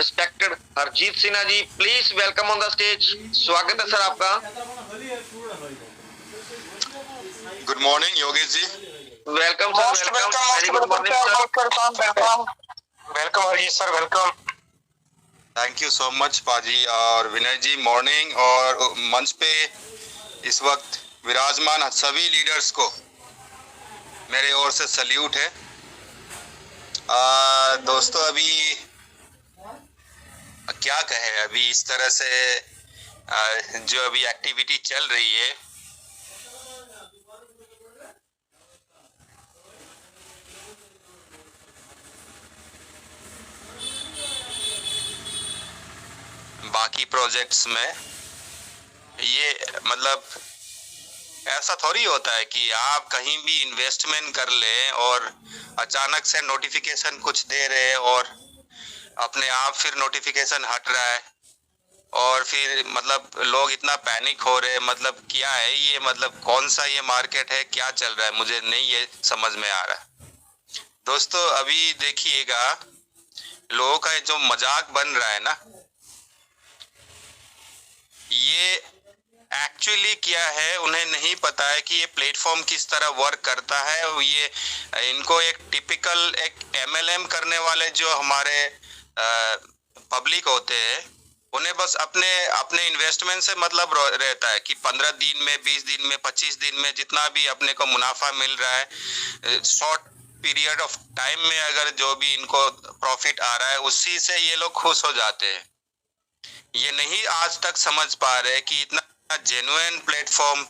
Respected Harjeet Sinha ji, please welcome on the stage. स्वागत है sir आपका। Good morning Yogesh ji. Welcome sir, welcome, very good morning sir. Welcome Harjeet sir, welcome. Thank you so much पाजी और विनय जी। Morning और मंच पे इस वक्त विराजमान सभी लीडर्स को मेरे ओर से सल्यूट है। दोस्तों अभी क्या कहे, अभी इस तरह से जो अभी एक्टिविटी चल रही है, बाकी प्रोजेक्ट्स में ये मतलब ऐसा थोड़ी होता है कि आप कहीं भी इन्वेस्टमेंट कर ले और अचानक से नोटिफिकेशन कुछ दे रहे और अपने आप फिर नोटिफिकेशन हट रहा है और फिर मतलब लोग इतना पैनिक हो रहे हैं। मतलब क्या है ये, मतलब कौन सा ये मार्केट है, क्या चल रहा है, मुझे नहीं ये समझ में आ रहा। दोस्तों अभी देखिएगा, लोगों का जो मजाक बन रहा है ना, ये एक्चुअली क्या है उन्हें नहीं पता है कि ये प्लेटफॉर्म किस तरह वर्क करता है। और ये इनको एक टिपिकल एक एमएलएम करने वाले जो हमारे पब्लिक होते हैं, उन्हें बस अपने अपने इन्वेस्टमेंट से मतलब रहता है कि 15 दिन में, 20 दिन में, 25 दिन में जितना भी अपने को मुनाफा मिल रहा है, शॉर्ट पीरियड ऑफ टाइम में अगर जो भी इनको प्रॉफिट आ रहा है उसी से ये लोग खुश हो जाते हैं। ये नहीं आज तक समझ पा रहे कि इतना जेन्युइन प्लेटफॉर्म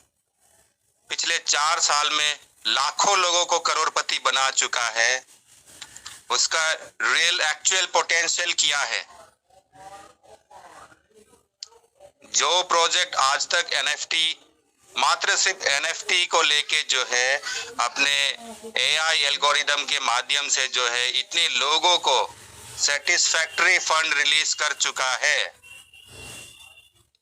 पिछले 4 साल में लाखों लोगों को करोड़पति बना चुका है। उसका रियल एक्चुअल पोटेंशियल क्या है। जो प्रोजेक्ट आज तक एनएफटी, मात्र सिर्फ एनएफटी को लेके जो है अपने एआई एल्गोरिदम के माध्यम से जो है इतने लोगों को सेटिस्फैक्टरी फंड रिलीज कर चुका है।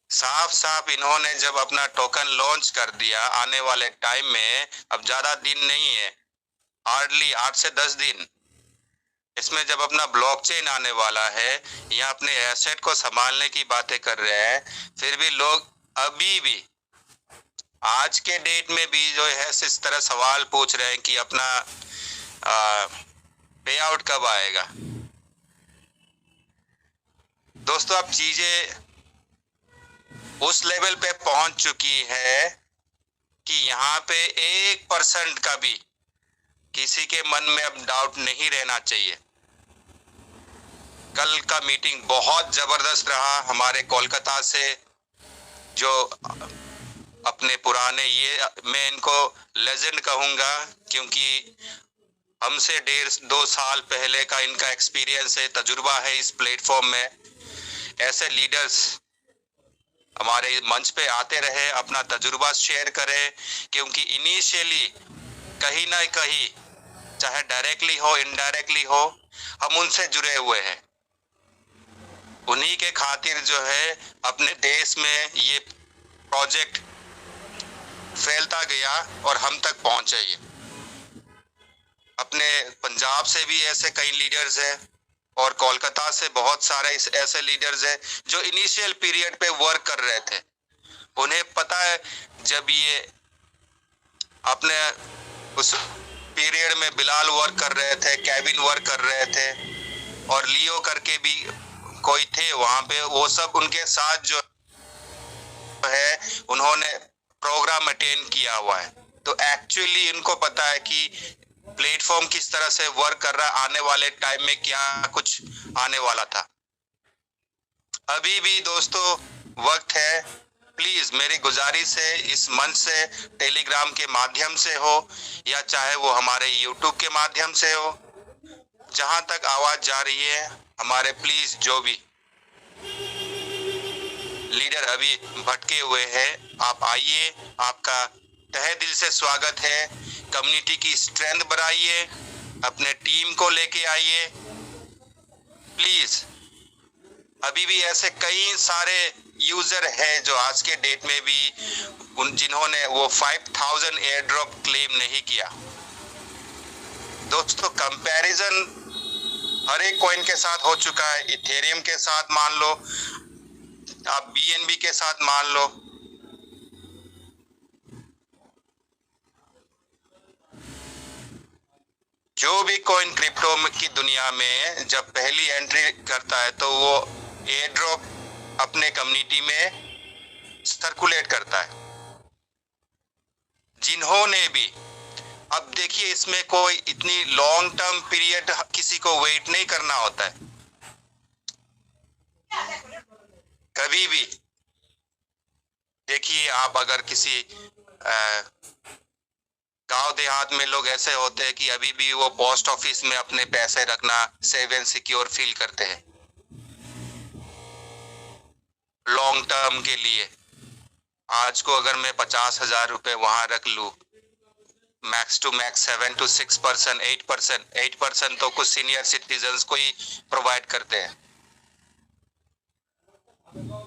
साफ साफ इन्होंने जब अपना टोकन लॉन्च कर दिया, आने वाले टाइम में, अब ज्यादा दिन नहीं है, हार्डली 8 से 10 दिन, इसमें जब अपना ब्लॉकचेन आने वाला है, यहाँ अपने एसेट को संभालने की बातें कर रहे हैं, फिर भी लोग अभी भी आज के डेट में भी जो है इस तरह सवाल पूछ रहे हैं कि अपना पे आउट कब आएगा। दोस्तों अब चीजें उस लेवल पे पहुंच चुकी है कि यहाँ पे 1% का भी किसी के मन में अब डाउट नहीं रहना चाहिए। कल का मीटिंग बहुत जबरदस्त रहा हमारे कोलकाता से, जो अपने पुराने, ये मैं इनको लेजेंड कहूंगा क्योंकि हमसे 1.5-2 साल पहले का इनका एक्सपीरियंस है, तजुर्बा है इस प्लेटफॉर्म में। ऐसे लीडर्स हमारे मंच पे आते रहे, अपना तजुर्बा शेयर करें, क्योंकि इनिशियली कहीं ना कहीं, चाहे डायरेक्टली हो इनडायरेक्टली हो, हम उनसे जुड़े हुए हैं। उन्हीं के खातिर जो है अपने देश में ये प्रोजेक्ट फैलता गया और हम तक पहुंचे। ये अपने पंजाब से भी ऐसे कई लीडर्स हैं और कोलकाता से बहुत सारे ऐसे लीडर्स हैं जो इनिशियल पीरियड पे वर्क कर रहे थे। उन्हें पता है जब ये अपने उस पीरियड में बिलाल वर्क कर रहे थे, केविन वर्क कर रहे थे और लियो करके भी कोई थे वहां पे, वो सब उनके साथ जो है उन्होंने प्रोग्राम अटेंड किया हुआ है। तो एक्चुअली इनको पता है कि प्लेटफॉर्म किस तरह से वर्क कर रहा है, आने वाले टाइम में क्या कुछ आने वाला था। अभी भी दोस्तों वक्त है, प्लीज मेरी गुजारिश है, इस मंच से, टेलीग्राम के माध्यम से हो या चाहे वो हमारे यूट्यूब के माध्यम से हो, जहां तक आवाज जा रही है हमारे, प्लीज जो भी लीडर अभी भटके हुए हैं, आप आइए, आपका तहे दिल से स्वागत है। कम्युनिटी की स्ट्रेंथ बढ़ाइए, अपने टीम को लेके आइए प्लीज। अभी भी ऐसे कई सारे यूजर हैं जो आज के डेट में भी जिन्होंने वो 5000 एयर ड्रॉप क्लेम नहीं किया। दोस्तों कंपैरिजन हर एक कॉइन के साथ हो चुका है। इथेरियम के साथ मान लो, आप BNB के साथ मान लो, जो भी कॉइन क्रिप्टो की दुनिया में जब पहली एंट्री करता है तो वो एयर ड्रॉप अपने कम्युनिटी में सर्कुलेट करता है। जिन्होंने भी, अब देखिए इसमें कोई इतनी लॉन्ग टर्म पीरियड किसी को वेट नहीं करना होता है। कभी भी देखिए, आप अगर किसी गांव देहात में लोग ऐसे होते हैं कि अभी भी वो पोस्ट ऑफिस में अपने पैसे रखना सेव एंड सिक्योर फील करते हैं लॉन्ग टर्म के लिए। आज को अगर मैं 50,000 रुपए वहां रख लूं, मैक्स टू मैक्स 7 to 6%, 8% तो कुछ सीनियर सिटीजन्स को ही प्रोवाइड करते हैं।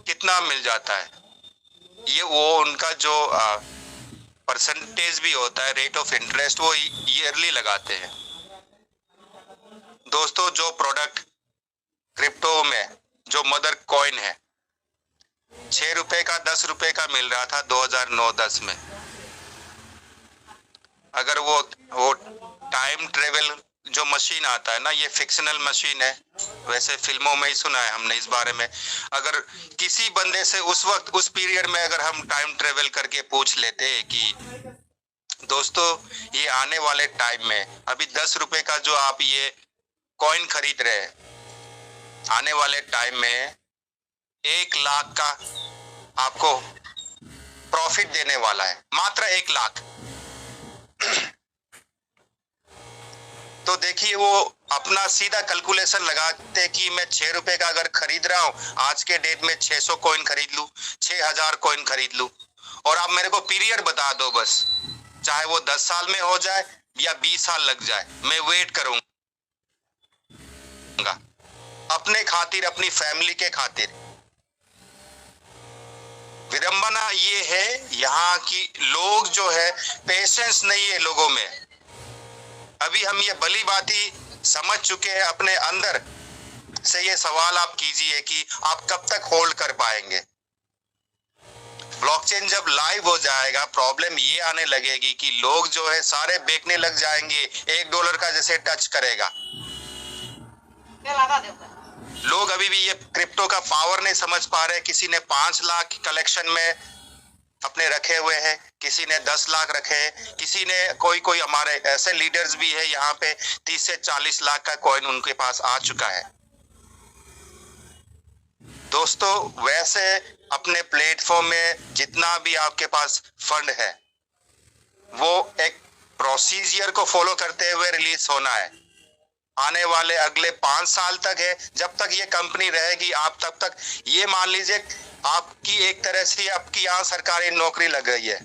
कितना मिल जाता है? ये वो उनका जो परसेंटेज भी होता है, रेट ऑफ इंटरेस्ट, वो ईयरली लगाते हैं। दोस्तों, जो प्रोडक्ट क्रिप्टो में जो मदर कॉइन है 6 रुपए का 10 रुपए का मिल रहा था 2009-10 में। अगर वो टाइम ट्रेवल जो मशीन आता है ना, ये फिक्शनल मशीन है, वैसे फिल्मों में ही सुना है हमने इस बारे में। अगर किसी बंदे से उस वक्त उस पीरियड में अगर हम टाइम ट्रेवल करके पूछ लेते कि दोस्तों ये आने वाले टाइम में अभी 10 रुपए का जो आप ये कॉइन खरीद रहे हैं, आने वाले टाइम में 1 लाख का आपको प्रॉफिट देने वाला है, मात्र 1 लाख। तो देखिए वो अपना सीधा कैलकुलेशन लगाते कि मैं 6 रुपए का अगर खरीद रहा हूं, आज के डेट में 600 कॉइन खरीद लूं, 6000 कॉइन खरीद लूं, और आप मेरे को पीरियड बता दो बस, चाहे वो 10 साल में हो जाए या 20 साल लग जाए, मैं वेट करूंगा अपने खातिर, अपनी फैमिली के खातिर। विडंबना ये है यहाँ की लोग जो है, पेशेंस नहीं है लोगों में। अभी हम ये भली बाती समझ चुके हैं अपने अंदर से। ये सवाल आप कीजिए कि आप कब तक होल्ड कर पाएंगे। ब्लॉकचेन जब लाइव हो जाएगा, प्रॉब्लम ये आने लगेगी कि लोग जो है सारे बेचने लग जाएंगे। $1 का जैसे टच करेगा, लोग अभी भी ये क्रिप्टो का पावर नहीं समझ पा रहे। किसी ने 5 लाख कलेक्शन में अपने रखे हुए हैं, किसी ने 10 लाख रखे हैं, किसी ने कोई हमारे ऐसे लीडर्स भी है यहाँ पे 30 से 40 लाख का कॉइन उनके पास आ चुका है। दोस्तों, वैसे अपने प्लेटफॉर्म में जितना भी आपके पास फंड है, वो एक प्रोसीजर को फॉलो करते हुए रिलीज होना है। आने वाले अगले 5 साल तक है, जब तक ये कंपनी रहेगी, आप तब तक ये मान लीजिए आपकी एक तरह से आपकी यहाँ सरकारी नौकरी लग गई है।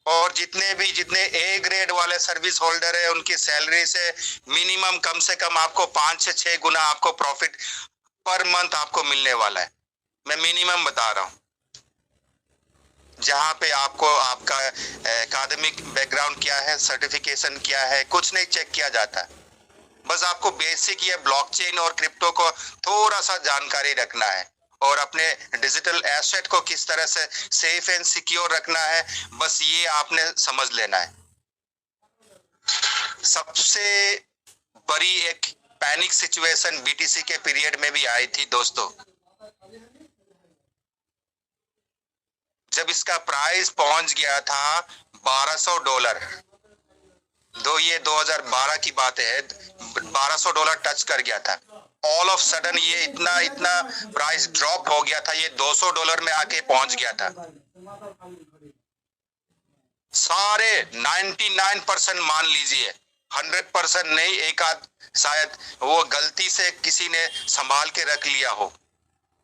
और जितने ए ग्रेड वाले सर्विस होल्डर है, उनकी सैलरी से मिनिमम कम से कम आपको 5 से 6 गुना आपको प्रॉफिट पर मंथ आपको मिलने वाला है। मैं मिनिमम बता रहा हूं। जहां पे आपको आपका एकेडमिक बैकग्राउंड क्या है, सर्टिफिकेशन क्या है, कुछ नहीं चेक किया जाता। बस आपको बेसिक ये ब्लॉकचेन और क्रिप्टो को थोड़ा सा जानकारी रखना है और अपने डिजिटल एसेट को किस तरह से सेफ एंड सिक्योर रखना है, बस ये आपने समझ लेना है। सबसे बड़ी एक पैनिक सिचुएशन BTC के पीरियड में भी आई थी दोस्तों, जब इसका प्राइस पहुंच गया था $1200। ये 2012 की बात है, $1200 टच कर गया था। ऑल ऑफ सडन ये इतना प्राइस ड्रॉप हो गया था, ये $200 में आके पहुंच गया था। सारे 99% मान लीजिए, 100% नहीं, एक आध शायद वो गलती से किसी ने संभाल के रख लिया हो,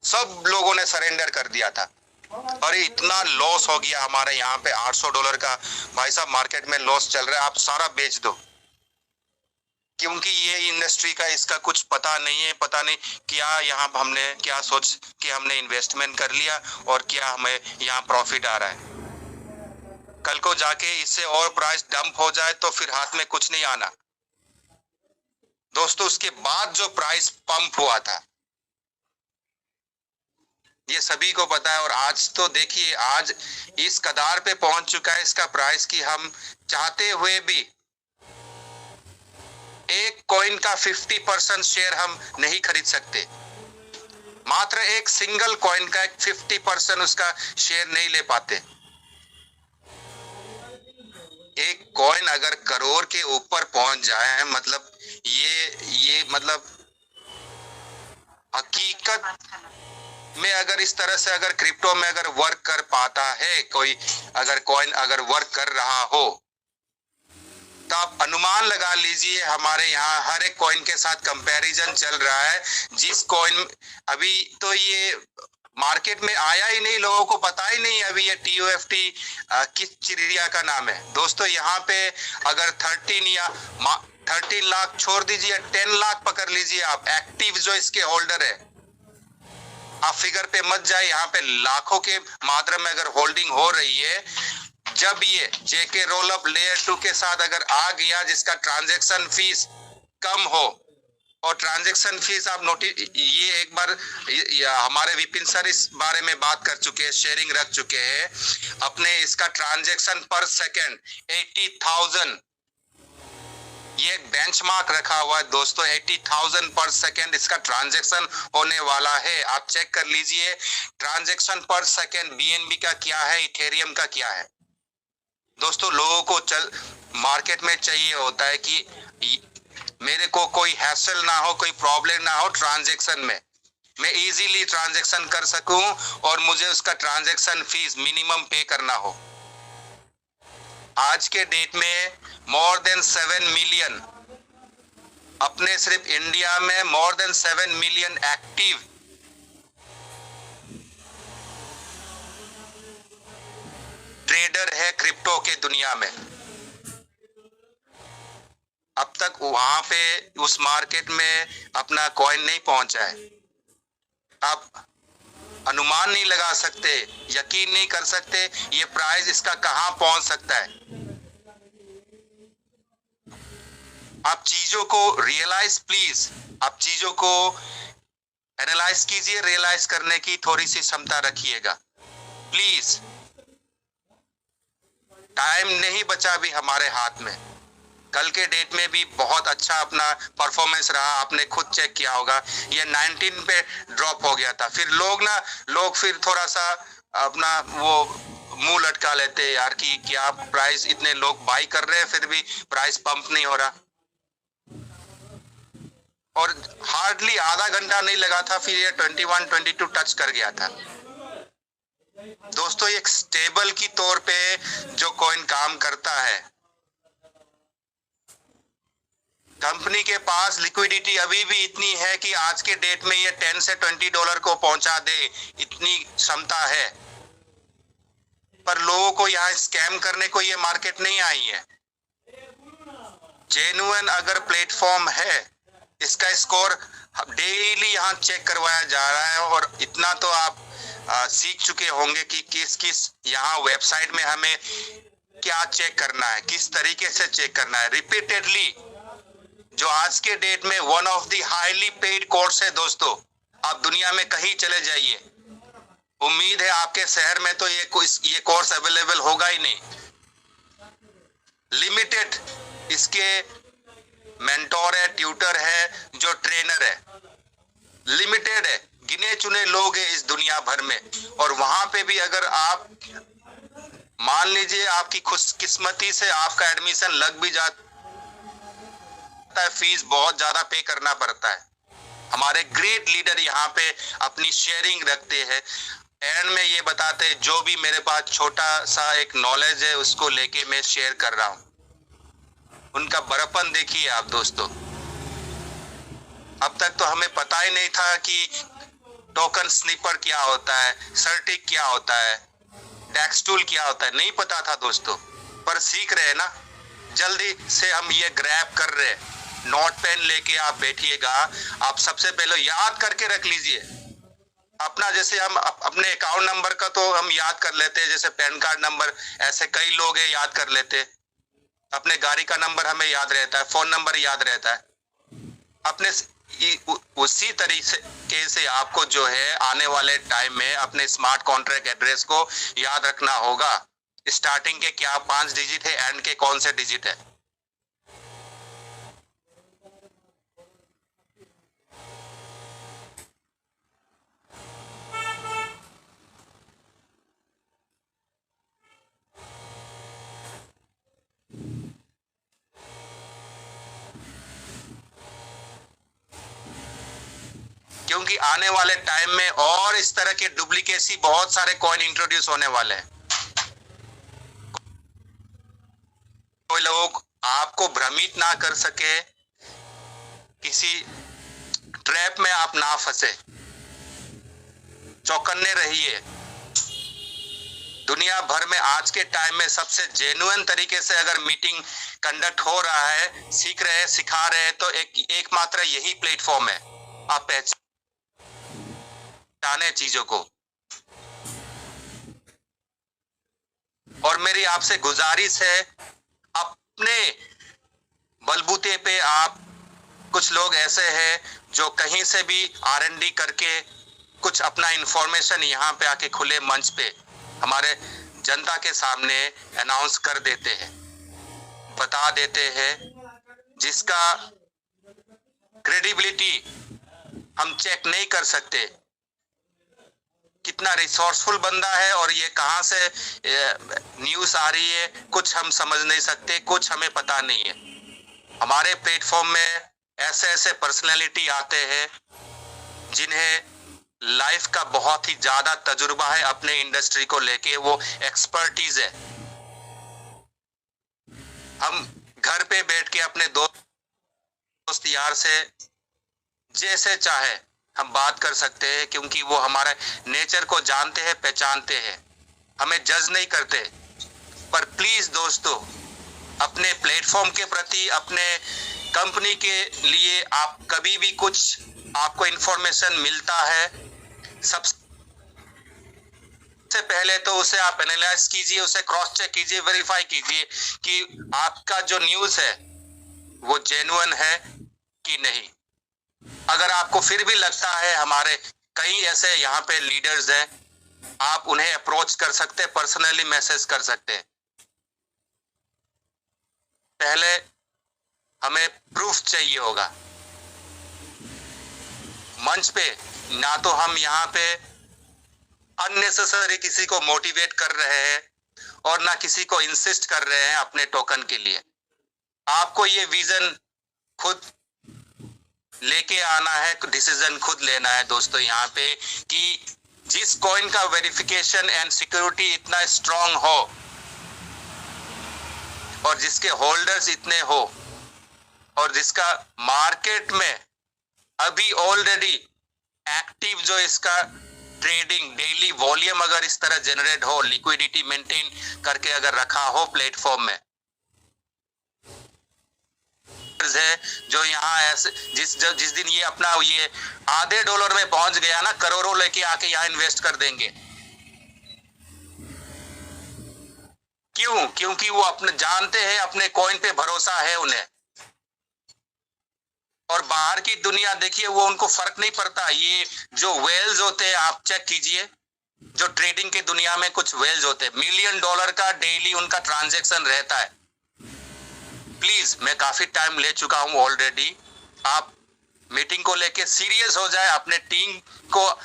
सब लोगों ने सरेंडर कर दिया था। अरे इतना लॉस हो गया हमारे यहाँ पे $800 का। भाई साहब, मार्केट में लॉस चल रहा है, आप सारा बेच दो, क्योंकि ये इंडस्ट्री का इसका कुछ पता नहीं है। पता नहीं क्या यहाँ हमने क्या सोच के हमने इन्वेस्टमेंट कर लिया और क्या हमें यहाँ प्रॉफिट आ रहा है। कल को जाके इससे और प्राइस डंप हो जाए तो फिर हाथ में कुछ नहीं आना। दोस्तों उसके बाद जो प्राइस पंप हुआ था, ये सभी को पता है। और आज तो देखिए, आज इस कदार पे पहुंच चुका है इसका प्राइस कि हम चाहते हुए भी एक कॉइन का 50% शेयर हम नहीं खरीद सकते। मात्र एक सिंगल कॉइन का 50% उसका शेयर नहीं ले पाते। एक कॉइन अगर करोड़ के ऊपर पहुंच जाए, मतलब ये मतलब हकीकत में अगर इस तरह से अगर क्रिप्टो में अगर वर्क कर पाता है कोई, अगर कॉइन अगर वर्क कर रहा हो, तो आप अनुमान लगा लीजिए हमारे यहाँ हर एक कॉइन के साथ कंपैरिजन चल रहा है। जिस कॉइन अभी तो ये मार्केट में आया ही नहीं, लोगों को पता ही नहीं अभी ये TOFT किस चिड़िया का नाम है। दोस्तों यहाँ पे अगर 13 लाख छोड़ दीजिए, 10 लाख पकड़ लीजिए आप एक्टिव जो इसके होल्डर है, आप फिगर पे मत जाए, यहाँ पे लाखों के मात्रा में अगर होल्डिंग हो रही है। जब ये जेके रोलअप लेयर 2 के साथ अगर आ गया, जिसका ट्रांजैक्शन फीस कम हो, और ट्रांजैक्शन फीस आप नोटिस, ये एक बार हमारे विपिन सर इस बारे में बात कर चुके हैं, शेयरिंग रख चुके हैं अपने, इसका ट्रांजैक्शन पर सेकंड 80,000, ये एक बेंचमार्क रखा हुआ है दोस्तों। 80,000 पर सेकंड इसका ट्रांजैक्शन होने वाला है। आप चेक कर लीजिए ट्रांजैक्शन पर सेकंड BNB का क्या है, इथेरियम का क्या है। दोस्तों लोगों को मार्केट में चाहिए होता है कि मेरे को कोई हैसल ना हो, कोई प्रॉब्लम ना हो ट्रांजैक्शन में, मैं इजीली ट्रांजैक्शन कर सकूं और मुझे उसका ट्रांजैक्शन फीस मिनिमम पे करना हो। आज के डेट में मोर देन 7 मिलियन, अपने सिर्फ इंडिया में more than 7 million active trader है क्रिप्टो के दुनिया में। अब तक वहां पे उस मार्केट में अपना कॉइन नहीं पहुंचा है। आप अनुमान नहीं लगा सकते, यकीन नहीं कर सकते ये प्राइस इसका कहां पहुंच सकता है। आप चीजों को रियलाइज, प्लीज आप चीजों को एनालाइज कीजिए, रियलाइज करने की थोड़ी सी क्षमता रखिएगा प्लीज। टाइम नहीं बचा भी हमारे हाथ में। कल के डेट में भी बहुत अच्छा अपना परफॉर्मेंस रहा, आपने खुद चेक किया होगा। ये 19 पे ड्रॉप हो गया था, फिर लोग फिर थोड़ा सा अपना वो मुंह लटका लेते यार कि क्या प्राइस, इतने लोग बाई कर रहे हैं फिर भी प्राइस पंप नहीं हो रहा। और हार्डली आधा घंटा नहीं लगा था, फिर ये 21-22 टच कर गया था। दोस्तों एक स्टेबल की तौर पे जो कॉइन काम करता है, कंपनी के पास लिक्विडिटी अभी भी इतनी है कि आज के डेट में ये 10 से 20 डॉलर को पहुंचा दे, इतनी क्षमता है। पर लोगों को यहाँ स्कैम करने को ये मार्केट नहीं आई है। जेन्युइन अगर प्लेटफॉर्म है, इसका स्कोर डेली यहाँ चेक करवाया जा रहा है। और इतना तो आप सीख चुके होंगे कि किस किस यहाँ वेबसाइट में हमें क्या चेक करना है, किस तरीके से चेक करना है रिपीटेडली। जो आज के डेट में one of the highly paid course है दोस्तों। आप दुनिया में कहीं चले जाइए, उम्मीद है आपके शहर में तो ये कोर्स अवेलेबल होगा ही नहीं। लिमिटेड इसके मेंटोर है, ट्यूटर है, जो ट्रेनर है, लिमिटेड है, गिने चुने लोग हैं इस दुनिया भर में। और वहां पे भी अगर आप मान लीजिए आपकी खुशकिस्मती से आपका एडमिशन लग भी जाता है, फीस बहुत ज्यादा पे करना पड़ता है। हमारे ग्रेट लीडर यहाँ पे अपनी शेयरिंग रखते हैं, एंड में ये बताते हैं जो भी मेरे पास छोटा सा एक नॉलेज है उसको लेके मैं शेयर कर रहा हूँ। उनका बड़प्पन देखिए आप दोस्तों। अब तक तो हमें पता ही नहीं था कि टोकन स्निपर क्या होता है, सर्टिक क्या होता है, टैक्स टूल क्या होता है, नहीं पता था दोस्तों। पर सीख रहे हैं ना, जल्दी से हम ये ग्रैब कर रहे हैं। नोट पेन लेके आप बैठिएगा, आप सबसे पहले याद करके रख लीजिए अपना। जैसे हम अपने अकाउंट नंबर का तो हम याद कर लेते हैं, जैसे पैन कार्ड नंबर, ऐसे कई लोग हैं याद कर लेते। अपने गाड़ी का नंबर हमें याद रहता है, फोन नंबर याद रहता है। अपने उसी तरीके से आपको जो है आने वाले टाइम में अपने स्मार्ट कॉन्ट्रैक्ट एड्रेस को याद रखना होगा। स्टार्टिंग के क्या 5 डिजिट है, एंड के कौन से डिजिट है। क्योंकि आने वाले टाइम में और इस तरह के डुप्लीकेसी बहुत सारे कॉइन इंट्रोड्यूस होने वाले हैं। कोई लोग आपको भ्रमित ना कर सके, किसी ट्रैप में आप ना फंसे। चौकन्ने रहिए। दुनिया भर में आज के टाइम में सबसे जेन्युइन तरीके से अगर मीटिंग कंडक्ट हो रहा है, सीख रहे हैं, सिखा रहे हैं, तो एकमात्र यही प्लेटफॉर्म है। आप पहचाने चीजों को। और मेरी आपसे गुजारिश है, अपने बलबूते पे आप, कुछ लोग ऐसे हैं जो कहीं से भी R&D करके कुछ अपना इंफॉर्मेशन यहाँ पे आके खुले मंच पे हमारे जनता के सामने अनाउंस कर देते हैं, बता देते हैं, जिसका क्रेडिबिलिटी हम चेक नहीं कर सकते। कितना रिसोर्सफुल बंदा है और ये कहां से न्यूज़ आ रही है, कुछ हम समझ नहीं सकते, कुछ हमें पता नहीं है। हमारे प्लेटफॉर्म में ऐसे ऐसे पर्सनैलिटी आते हैं जिन्हें लाइफ का बहुत ही ज्यादा तजुर्बा है, अपने इंडस्ट्री को लेके वो एक्सपर्टीज है। हम घर पे बैठ के अपने दोस्त यार से जैसे चाहे हम बात कर सकते हैं, क्योंकि वो हमारे नेचर को जानते हैं, पहचानते हैं, हमें जज नहीं करते। पर प्लीज दोस्तों, अपने प्लेटफॉर्म के प्रति, अपने कंपनी के लिए आप कभी भी कुछ आपको इंफॉर्मेशन मिलता है, सबसे पहले तो उसे आप एनालाइज कीजिए, उसे क्रॉस चेक कीजिए, वेरीफाई कीजिए कि आपका जो न्यूज़ है वो जेन्युइन है कि नहीं। अगर आपको फिर भी लगता है, हमारे कई ऐसे यहाँ पे लीडर्स हैं, आप उन्हें अप्रोच कर सकते हैं, पर्सनली मैसेज कर सकते हैं। पहले हमें प्रूफ चाहिए होगा। मंच पे ना तो हम यहाँ पे अननेसेसरी किसी को मोटिवेट कर रहे हैं और ना किसी को इंसिस्ट कर रहे हैं अपने टोकन के लिए। आपको ये विजन खुद लेके आना है, डिसीजन खुद लेना है दोस्तों यहाँ पे, कि जिस कॉइन का वेरिफिकेशन एंड सिक्योरिटी इतना स्ट्रांग हो और जिसके होल्डर्स इतने हो और जिसका मार्केट में अभी ऑलरेडी एक्टिव जो इसका ट्रेडिंग डेली वॉल्यूम अगर इस तरह जनरेट हो, लिक्विडिटी मेंटेन करके अगर रखा हो प्लेटफॉर्म में, है जो यहाँ ऐसे जिस दिन ये अपना ये आधे डॉलर में पहुंच गया ना, करोड़ों लेके आके यहाँ इन्वेस्ट कर देंगे। क्यों? क्योंकि वो अपने जानते हैं, अपने कॉइन पे भरोसा है उन्हें। और बाहर की दुनिया देखिए, वो उनको फर्क नहीं पड़ता। ये जो वेल्स होते हैं, आप चेक कीजिए, जो ट्रेडिंग की दुनिया में कुछ वेल्स होते हैं, $1 मिलियन का डेली उनका ट्रांजैक्शन रहता है। प्लीज, मैं काफी टाइम ले चुका हूं ऑलरेडी। आप मीटिंग को लेके सीरियस हो जाए, अपने टीम को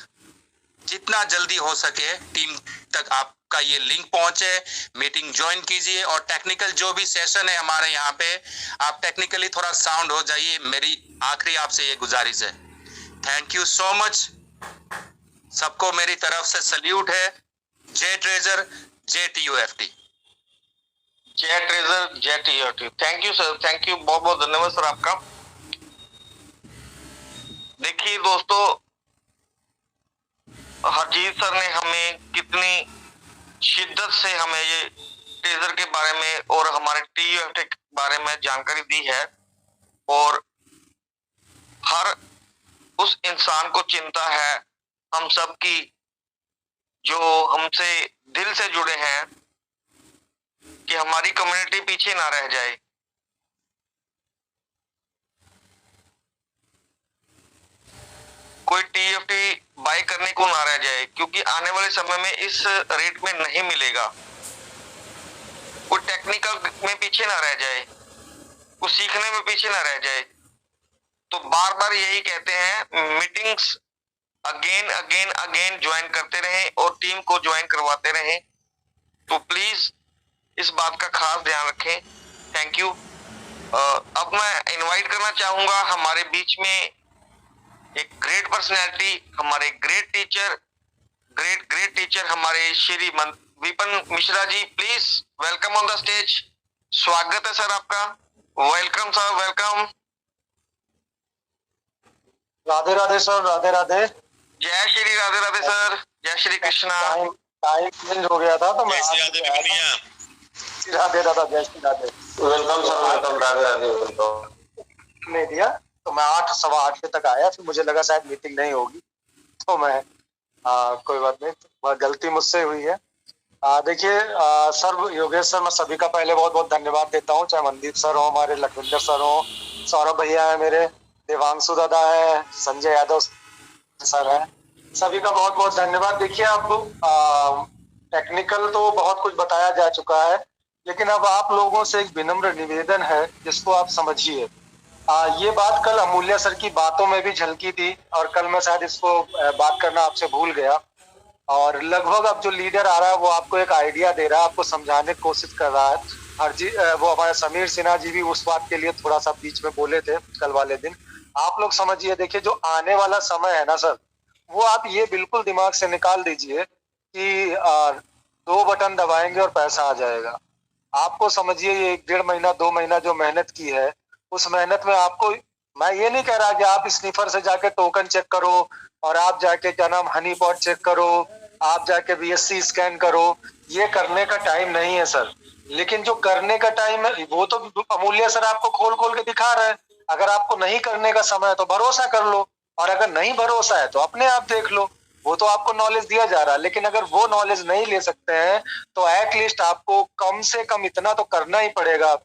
जितना जल्दी हो सके टीम तक आपका ये लिंक पहुंचे, मीटिंग ज्वाइन कीजिए। और टेक्निकल जो भी सेशन है हमारे यहाँ पे, आप टेक्निकली थोड़ा साउंड हो जाइए। मेरी आखिरी आपसे ये गुजारिश है। Thank you so much. सबको मेरी तरफ से सल्यूट है। जे ट्रेजर, JTUFT। जय treasure, JTUFT। Thank you sir, thank you, बहुत बहुत धन्यवाद सर आपका। देखिए दोस्तों, हरजीत सर ने हमें कितनी शिद्दत से हमें ये ट्रेजर के बारे में और हमारे TUFT के बारे में जानकारी दी है। और हर उस इंसान को चिंता है, हम सब की, जो हमसे दिल से जुड़े हैं, कि हमारी कम्युनिटी पीछे ना रह जाए। कोई TFT बाय करने को ना रह जाए, क्योंकि आने वाले समय में इस रेट में नहीं मिलेगा। कोई टेक्निकल में पीछे ना रह जाए, कुछ सीखने में पीछे ना रह जाए। तो बार बार यही कहते हैं, meetings again again again join करते रहें और टीम को ज्वाइन करवाते रहें। तो प्लीज इस बात का खास ध्यान रखें। Thank you. अब मैं इनवाइट करना चाहूंगा हमारे बीच में एक ग्रेट पर्सनैलिटी, हमारे ग्रेट टीचर हमारे Shri Vipin Mishra ji. Please welcome on the stage. स्वागत है सर आपका। Welcome sir, welcome. Radhe Radhe sir, Radhe Radhe. जय श्री राधे राधे सर, जय श्री कृष्णा। टाइम चेंज हो गया था तो मैं जय श्री राधे भैया। राधे राधे, जय Shri Radhe. Welcome sir, welcome. Radhe Radhe, welcome. नहीं दिया तो मैं 8 सवा 8 बजे तक आया, फिर मुझे लगा शायद मीटिंग नहीं होगी तो मैं कोई बात नहीं, वह गलती मुझसे हुई है। देखिए सर, योगेश सर, मैं सभी का पहले बहुत बहुत धन्यवाद देता हूँ, चाहे मनदीप सर हो, हमारे लखविंदर सर हो, सौरभ भैया है मेरे, देवांशु दादा है, संजय यादव सर है, सभी का बहुत बहुत धन्यवाद। देखिए अब टेक्निकल तो बहुत कुछ बताया जा चुका है, लेकिन अब आप लोगों से एक विनम्र निवेदन है जिसको आप समझिए। ये बात कल अमूल्य सर की बातों में भी झलकी थी और कल मैं शायद इसको बात करना आपसे भूल गया। और लगभग अब जो लीडर आ रहा है वो आपको एक आइडिया दे रहा है, आपको समझाने की कोशिश कर रहा है। वो हमारे समीर सिन्हा जी भी उस बात के लिए थोड़ा सा बीच में बोले थे कल वाले दिन। आप लोग समझिए, देखिए जो आने वाला समय है ना सर, वो आप ये बिल्कुल दिमाग से निकाल दीजिए कि 2 बटन दबाएंगे और पैसा आ जाएगा। आपको समझिए ये 1.5 महीना 2 महीना जो मेहनत की है, उस मेहनत में आपको, मैं ये नहीं कह रहा कि आप स्निफर से जाके टोकन चेक करो और आप जाके क्या नाम हनी पॉट चेक करो, आप जाके BSc स्कैन करो, ये करने का टाइम नहीं है सर। लेकिन जो करने का टाइम है वो तो अमूल्य सर आपको खोल खोल के दिखा रहे हैं। अगर आपको नहीं करने का समय है तो भरोसा कर लो, और अगर नहीं भरोसा है तो अपने आप देख लो। वो तो आपको नॉलेज दिया जा रहा है, लेकिन अगर वो नॉलेज नहीं ले सकते हैं तो एटलीस्ट आपको कम से कम इतना तो करना ही पड़ेगा,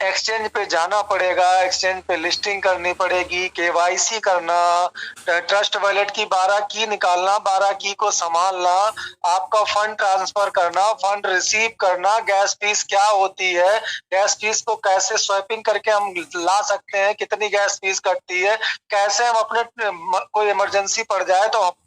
एक्सचेंज पे जाना पड़ेगा, एक्सचेंज पे लिस्टिंग करनी पड़ेगी, KYC करना, ट्रस्ट वॉलेट की 12 की निकालना, 12 की को संभालना, आपका फंड ट्रांसफर करना, फंड रिसीव करना, गैस फीस क्या होती है, गैस फीस को कैसे स्वैपिंग करके हम ला सकते हैं, कितनी गैस फीस कटती है, कैसे हम अपने कोई इमरजेंसी पड़ जाए तो अपने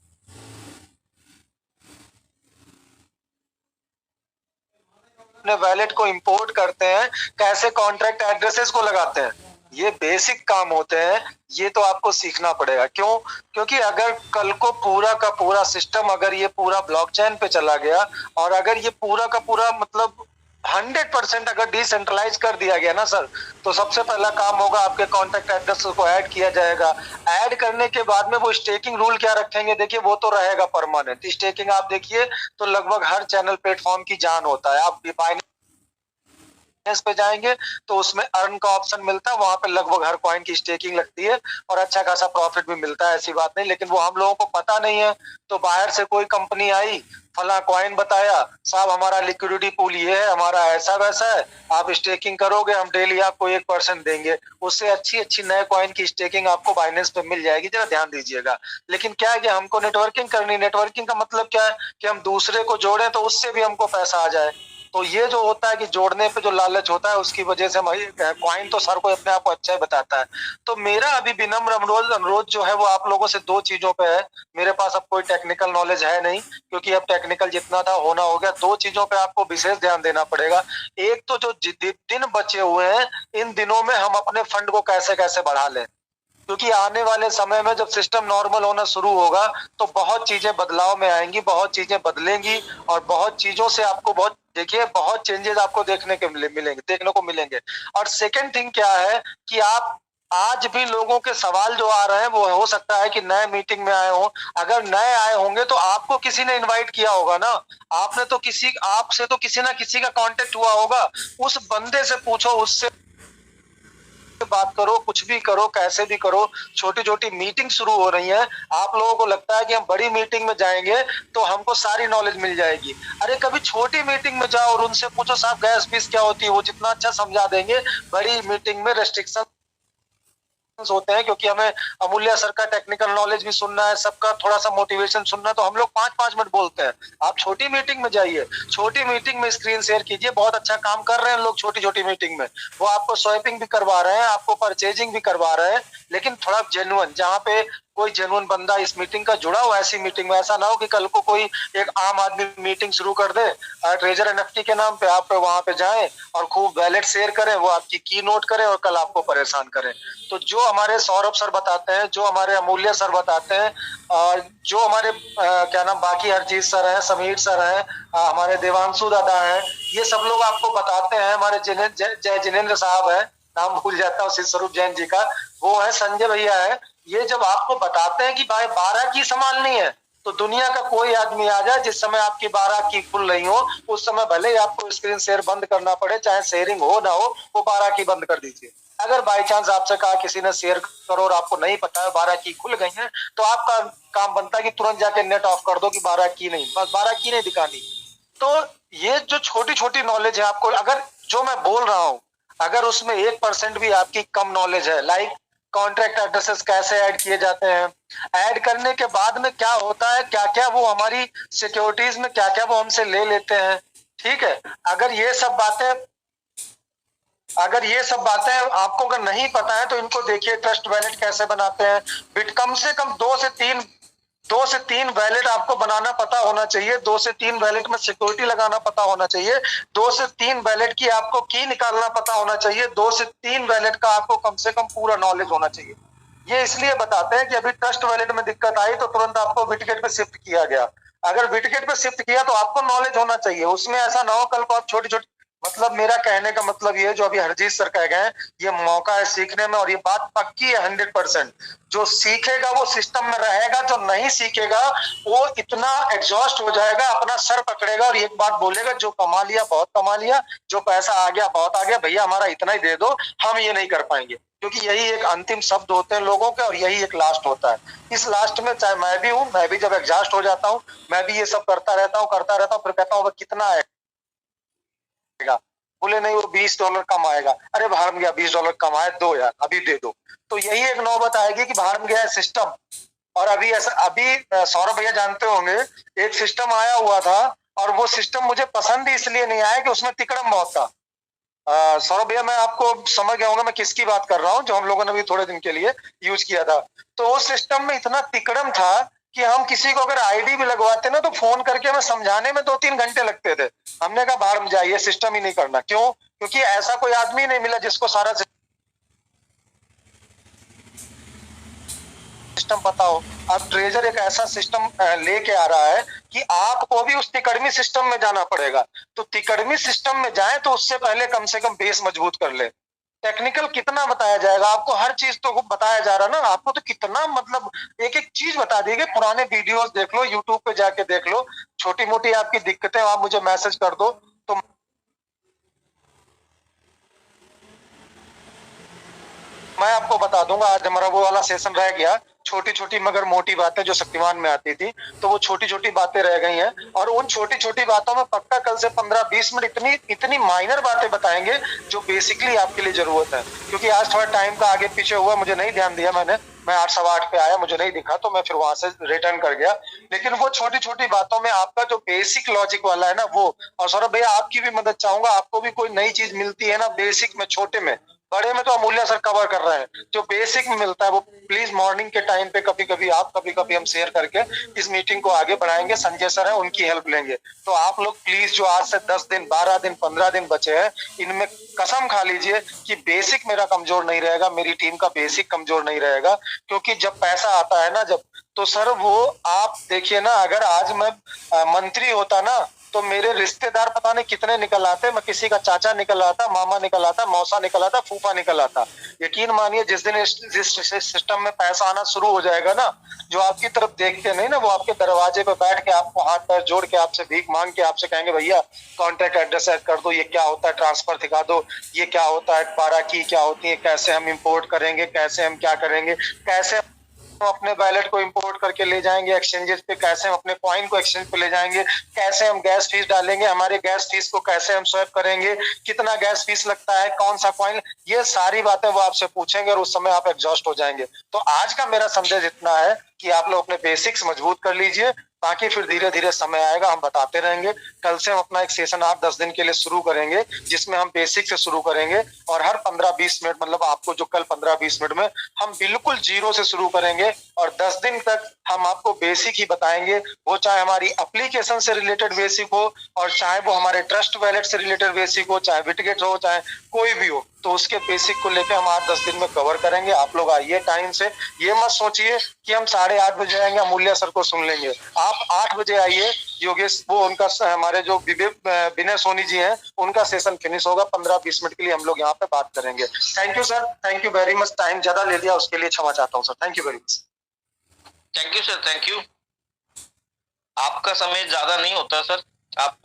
वैलेट को इंपोर्ट करते हैं, कैसे कॉन्ट्रैक्ट एड्रेसेस को लगाते हैं। ये बेसिक काम होते हैं, ये तो आपको सीखना पड़ेगा। क्यों? क्योंकि अगर कल को पूरा का पूरा सिस्टम, अगर ये पूरा ब्लॉकचेन पे चला गया और अगर ये पूरा का पूरा मतलब 100% अगर डिसेंट्रलाइज कर दिया गया ना सर, तो सबसे पहला काम होगा आपके कॉन्टैक्ट एड्रेस को ऐड किया जाएगा। ऐड करने के बाद में वो स्टेकिंग रूल क्या रखेंगे, देखिए वो तो रहेगा परमानेंट स्टेकिंग। आप देखिए तो लगभग हर चैनल प्लेटफॉर्म की जान होता है। आप पे जाएंगे तो उसमें अर्न का ऑप्शन मिलता है, वहां पे लगभग हर कॉइन की स्टेकिंग लगती है और अच्छा खासा प्रॉफिट भी मिलता है, ऐसी बात नहीं। लेकिन वो हम लोगों को पता नहीं है, तो बाहर से कोई कंपनी आई, फला कॉइन बताया, साहब हमारा लिक्विडिटी पूल ये है, हमारा ऐसा वैसा है, आप स्टेकिंग करोगे हम डेली आपको 1% देंगे। उससे अच्छी अच्छी नए कॉइन की स्टेकिंग आपको बाइनेंस पे मिल जाएगी, जरा ध्यान दीजिएगा। लेकिन क्या है कि हमको नेटवर्किंग करनी, नेटवर्किंग का मतलब क्या है कि हम दूसरे को जोड़ें तो उससे भी हमको पैसा आ जाए। तो ये जो होता है कि जोड़ने पे जो लालच होता है, उसकी वजह से कॉइन तो सर को अपने आप को अच्छा ही बताता है। तो मेरा अभी विनम्र अनुरोध जो है वो आप लोगों से 2 चीजों पे है। मेरे पास अब कोई टेक्निकल नॉलेज है नहीं, क्योंकि अब टेक्निकल जितना था होना हो गया। 2 चीजों पे आपको विशेष ध्यान देना पड़ेगा। एक तो जो दिन बचे हुए हैं, इन दिनों में हम अपने फंड को कैसे कैसे बढ़ा लें, क्योंकि आने वाले समय में जब सिस्टम नॉर्मल होना शुरू होगा तो बहुत चीजें बदलाव में आएंगी, बहुत चीजें बदलेंगी और बहुत चीजों से आपको बहुत चेंजेस आपको देखने को मिलेंगे। और सेकंड थिंग क्या है कि आप आज भी लोगों के सवाल जो आ रहे हैं वो हो सकता है कि नए मीटिंग में आए हो। अगर नए आए होंगे तो आपको किसी ने इनवाइट किया होगा ना, आपसे तो किसी ना किसी का कांटेक्ट हुआ होगा। उस बंदे से पूछो, उससे बात करो, कुछ भी करो, कैसे भी करो। छोटी छोटी मीटिंग शुरू हो रही है, आप लोगों को लगता है कि हम बड़ी मीटिंग में जाएंगे तो हमको सारी नॉलेज मिल जाएगी। अरे कभी छोटी मीटिंग में जाओ और उनसे पूछो साहब गैस फीस क्या होती है, वो जितना अच्छा समझा देंगे। बड़ी मीटिंग में रेस्ट्रिक्शन होते हैं, क्योंकि हमें अमूल्य सर का टेक्निकल नॉलेज भी सुनना है, सबका थोड़ा सा मोटिवेशन सुनना है, तो हम लोग 5-5 मिनट बोलते हैं। आप छोटी मीटिंग में जाइए, छोटी मीटिंग में स्क्रीन शेयर कीजिए, बहुत अच्छा काम कर रहे हैं लोग छोटी छोटी मीटिंग में। वो आपको स्वैपिंग भी करवा रहे हैं, आपको परचेजिंग भी करवा रहे हैं, लेकिन थोड़ा जेन्युइन, जहाँ पे कोई जेन्युइन बंदा इस मीटिंग का जुड़ा हो, ऐसी मीटिंग में। ऐसा ना हो कि कल को कोई एक आम आदमी मीटिंग शुरू कर दे ट्रेजर एनएफटी के नाम पे, आप वहां पे जाएं और खूब वैलेट शेयर करें, वो आपकी की नोट करें और कल आपको परेशान करें। तो जो हमारे सौरभ सर बताते हैं, जो हमारे अमूल्य सर बताते हैं, और जो हमारे क्या नाम बाकी हरजीत सर हैं, समीर सर हैं, हमारे देवांशु दादा हैं, ये सब लोग आपको बताते हैं। हमारे जय जिनेन्द्र साहब है, नाम भूल जाता हूँ, शिव स्वरूप जैन जी का, वो है, संजय भैया है। ये जब आपको बताते हैं कि भाई 12 की संभालनी है, तो दुनिया का कोई आदमी आ जाए, जिस समय आपकी 12 की खुल रही हो, उस समय भले ही आपको स्क्रीन शेयर बंद करना पड़े, चाहे शेयरिंग हो ना हो, वो 12 की बंद कर दीजिए। अगर बाई चांस आपसे कहा किसी ने शेयर करो और आपको नहीं पता है 12 की खुल गई है, तो आपका काम बनता है कि तुरंत जाके नेट ऑफ कर दो कि 12 की नहीं, बस 12 की नहीं दिखानी। तो ये जो छोटी छोटी नॉलेज है आपको, अगर जो मैं बोल रहा हूँ, अगर उसमें 1% भी आपकी कम नॉलेज है, लाइक कॉन्ट्रैक्ट एड्रेसेस कैसे ऐड किए जाते हैं, ऐड करने के बाद में क्या होता है, क्या क्या वो हमारी सिक्योरिटीज में क्या क्या वो हमसे ले लेते हैं, ठीक है। अगर ये सब बातें आपको अगर नहीं पता है, तो इनको देखिए, ट्रस्ट वैलेट कैसे बनाते हैं। बिट कम से कम 2 से 3 वैलेट आपको बनाना पता होना चाहिए, 2 से 3 वैलेट में सिक्योरिटी लगाना पता होना चाहिए, 2 से 3 वैलेट की आपको की निकालना पता होना चाहिए, 2 से 3 वैलेट का आपको कम से कम पूरा नॉलेज होना चाहिए। ये इसलिए बताते हैं कि अभी ट्रस्ट वैलेट में दिक्कत आई तो तुरंत आपको बिटगेट पे शिफ्ट किया गया। अगर बिटगेट पे शिफ्ट किया तो आपको नॉलेज होना चाहिए, उसमें ऐसा ना हो कल को आप छोटी छोटी, मतलब मेरा कहने का मतलब ये, जो अभी हरजीत सर कह गए, ये मौका है सीखने में, और ये बात पक्की है 100%। जो सीखेगा वो सिस्टम में रहेगा, जो नहीं सीखेगा वो इतना एग्जॉस्ट हो जाएगा, अपना सर पकड़ेगा और एक बात बोलेगा, जो कमा लिया बहुत कमा लिया, जो पैसा आ गया बहुत आ गया, भैया हमारा इतना ही दे दो, हम ये नहीं कर पाएंगे। क्योंकि यही एक अंतिम शब्द होते हैं लोगों के, और यही एक लास्ट होता है। इस लास्ट में चाहे मैं भी हूँ, मैं भी जब एग्जॉस्ट हो जाता हूँ, मैं भी ये सब करता रहता हूँ, फिर कहता हूँ कितना है, बोले नहीं वो $20 कम आएगा, अरे बाहर में गया, $20 कम आए, दो यार अभी दे दो। तो यही एक नौबत आएगी कि बाहर में गया सिस्टम। और अभी सौरभ भैया जानते होंगे, एक सिस्टम आया हुआ था, और वो सिस्टम मुझे पसंद ही इसलिए नहीं आया कि उसमें तिकड़म बहुत था। सौरभ भैया, मैं आपको समझ गया होगा मैं किसकी बात कर रहा हूँ, जो हम लोगों ने भी थोड़े दिन के लिए यूज किया था। तो उस सिस्टम में इतना तिकड़म था कि हम किसी को अगर आईडी भी लगवाते ना, तो फोन करके हमें समझाने में 2-3 घंटे लगते थे। हमने कहा बाहर में जाइए, सिस्टम ही नहीं करना। क्यों? क्योंकि ऐसा कोई आदमी नहीं मिला जिसको सारा सिस्टम पता हो। अब ट्रेजर एक ऐसा सिस्टम लेके आ रहा है कि आपको भी उस तिकड़मी सिस्टम में जाना पड़ेगा। तो तिकड़मी सिस्टम में जाए तो उससे पहले कम से कम बेस मजबूत कर ले। टेक्निकल कितना बताया जाएगा आपको, हर चीज तो बताया जा रहा ना आपको, तो कितना मतलब एक एक चीज बता दी गई। पुराने वीडियोस देख लो, यूट्यूब पे जाके देख लो, छोटी मोटी आपकी दिक्कतें आप मुझे मैसेज कर दो, तो मैं आपको बता दूंगा। आज हमारा वो वाला सेशन रह गया, छोटी छोटी मगर मोटी बातें जो शक्तिमान में आती थी, तो वो छोटी छोटी बातें रह गई हैं। और उन छोटी छोटी बातों में पक्का कल से 15-20 मिनट इतनी माइनर बातें बताएंगे जो बेसिकली आपके लिए जरूरत है। क्योंकि आज थोड़ा टाइम का आगे पीछे हुआ, मुझे नहीं ध्यान दिया, मैं 8-8:15 पे आया, मुझे नहीं दिखा, तो मैं फिर वहां से रिटर्न कर गया। लेकिन वो छोटी छोटी बातों में आपका जो बेसिक लॉजिक वाला है ना वो, और सौरभ भैया आपकी भी मदद चाहूंगा, आपको भी कोई नई चीज मिलती है ना बेसिक में, छोटे में, बड़े में तो अमूल्य सर कवर कर रहे हैं, जो बेसिक में मिलता है वो प्लीज मॉर्निंग के टाइम पे कभी कभी हम शेयर करके इस मीटिंग को आगे बढ़ाएंगे। संजय सर है, उनकी हेल्प लेंगे। तो आप लोग प्लीज जो आज से 10 दिन 12 दिन 15 दिन बचे हैं, इनमें कसम खा लीजिए कि बेसिक मेरा कमजोर नहीं रहेगा, मेरी टीम का बेसिक कमजोर नहीं रहेगा। क्योंकि जब पैसा आता है ना, जब, तो सर वो आप देखिए ना, अगर आज मैं मंत्री होता ना, तो मेरे रिश्तेदार पता नहीं कितने निकल आते। मैं किसी का चाचा निकल आता, मामा निकल आता, मौसा निकल आता, फूफा निकल आता। यकीन मानिए जिस दिन जिस सिस्टम में पैसा आना शुरू हो जाएगा ना, जो आपकी तरफ देखते नहीं ना, वो आपके दरवाजे पे बैठ के आपको हाथ पैर जोड़ के आपसे भीख मांग के आपसे कहेंगे भैया कॉन्टैक्ट एड्रेस ऐड कर दो, ये क्या होता है, ट्रांसफर दिखा दो, ये क्या होता है, 12 की क्या होती है, कैसे हम इम्पोर्ट करेंगे, कैसे हम क्या करेंगे, कैसे हम अपने बैलेट को इंपोर्ट करके ले जाएंगे एक्सचेंजेस पे, कैसे हम अपने कॉइन को एक्सचेंज पे ले जाएंगे, कैसे हम गैस फीस डालेंगे, हमारे गैस फीस को कैसे हम स्वैप करेंगे, कितना गैस फीस लगता है, कौन सा कॉइन, ये सारी बातें वो आपसे पूछेंगे और उस समय आप एग्जॉस्ट हो जाएंगे। तो आज का मेरा संदेश इतना है कि आप लोग अपने बेसिक्स मजबूत कर लीजिए, बाकी फिर धीरे धीरे समय आएगा, हम बताते रहेंगे। कल से हम अपना एक सेशन 8-10 दिन के लिए शुरू करेंगे, जिसमें हम बेसिक से शुरू करेंगे और हर 15-20 मिनट, मतलब आपको जो कल 15-20 मिनट में हम बिल्कुल जीरो से शुरू करेंगे और 10 दिन तक हम आपको बेसिक ही बताएंगे। वो चाहे हमारी एप्लीकेशन से रिलेटेड बेसिक हो और चाहे वो हमारे ट्रस्ट वैलेट से रिलेटेड बेसिक हो, चाहे बिटगेट हो, चाहे कोई भी हो, तो उसके बेसिक को लेकर हम 8-10 दिन में कवर करेंगे। आप लोग आइए टाइम से, ये मत सोचिए कि हम 8:30 बजे आएंगे, अमूल्य सर को सुन लेंगे। आप 8 बजे आइए, योगेश वो उनका हमारे जो विनय सोनी जी हैं, उनका सेशन फिनिश होगा, 15-20 मिनट के लिए हम लोग यहाँ पे बात करेंगे। Thank you sir, thank you very much. Time ज्यादा ले लिया उसके लिए क्षमा चाहता हूँ sir, thank you very much. Thank you sir, thank you. आपका समय ज्यादा नहीं होता सर, आप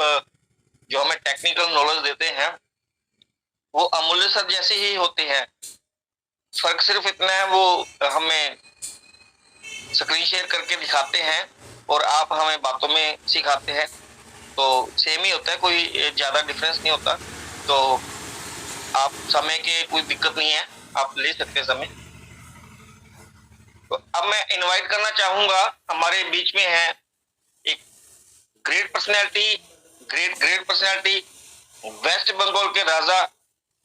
जो हमें टेक्निकल नॉलेज देते हैं वो अमूल्य सर जैसे ही होते हैं। फर्क सिर्फ इतना है, वो हमें स्क्रीन शेयर करके दिखाते हैं और आप हमें बातों में सिखाते हैं, तो सेम ही होता है, कोई ज्यादा डिफरेंस नहीं होता। तो आप समय के कोई दिक्कत नहीं है, आप ले सकते हैं समय। तो अब मैं इनवाइट करना चाहूंगा, हमारे बीच में है एक great personality, great personality, West Bengal के राजा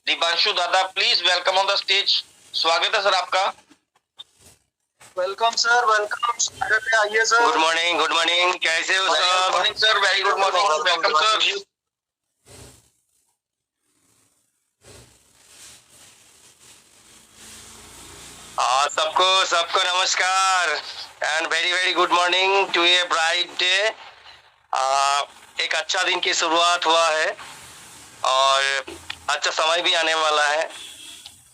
दिबांशु दादा। Please welcome on the stage. स्वागत है सर आपका। वेलकम सर, वेलकम, स्वागत है, आइए सर। गुड मॉर्निंग, कैसे हो sir? Good morning sir, very good morning, welcome sir. सबको नमस्कार and very good morning to a bright day. एक अच्छा दिन की शुरुआत हुआ है और अच्छा समय भी आने वाला है,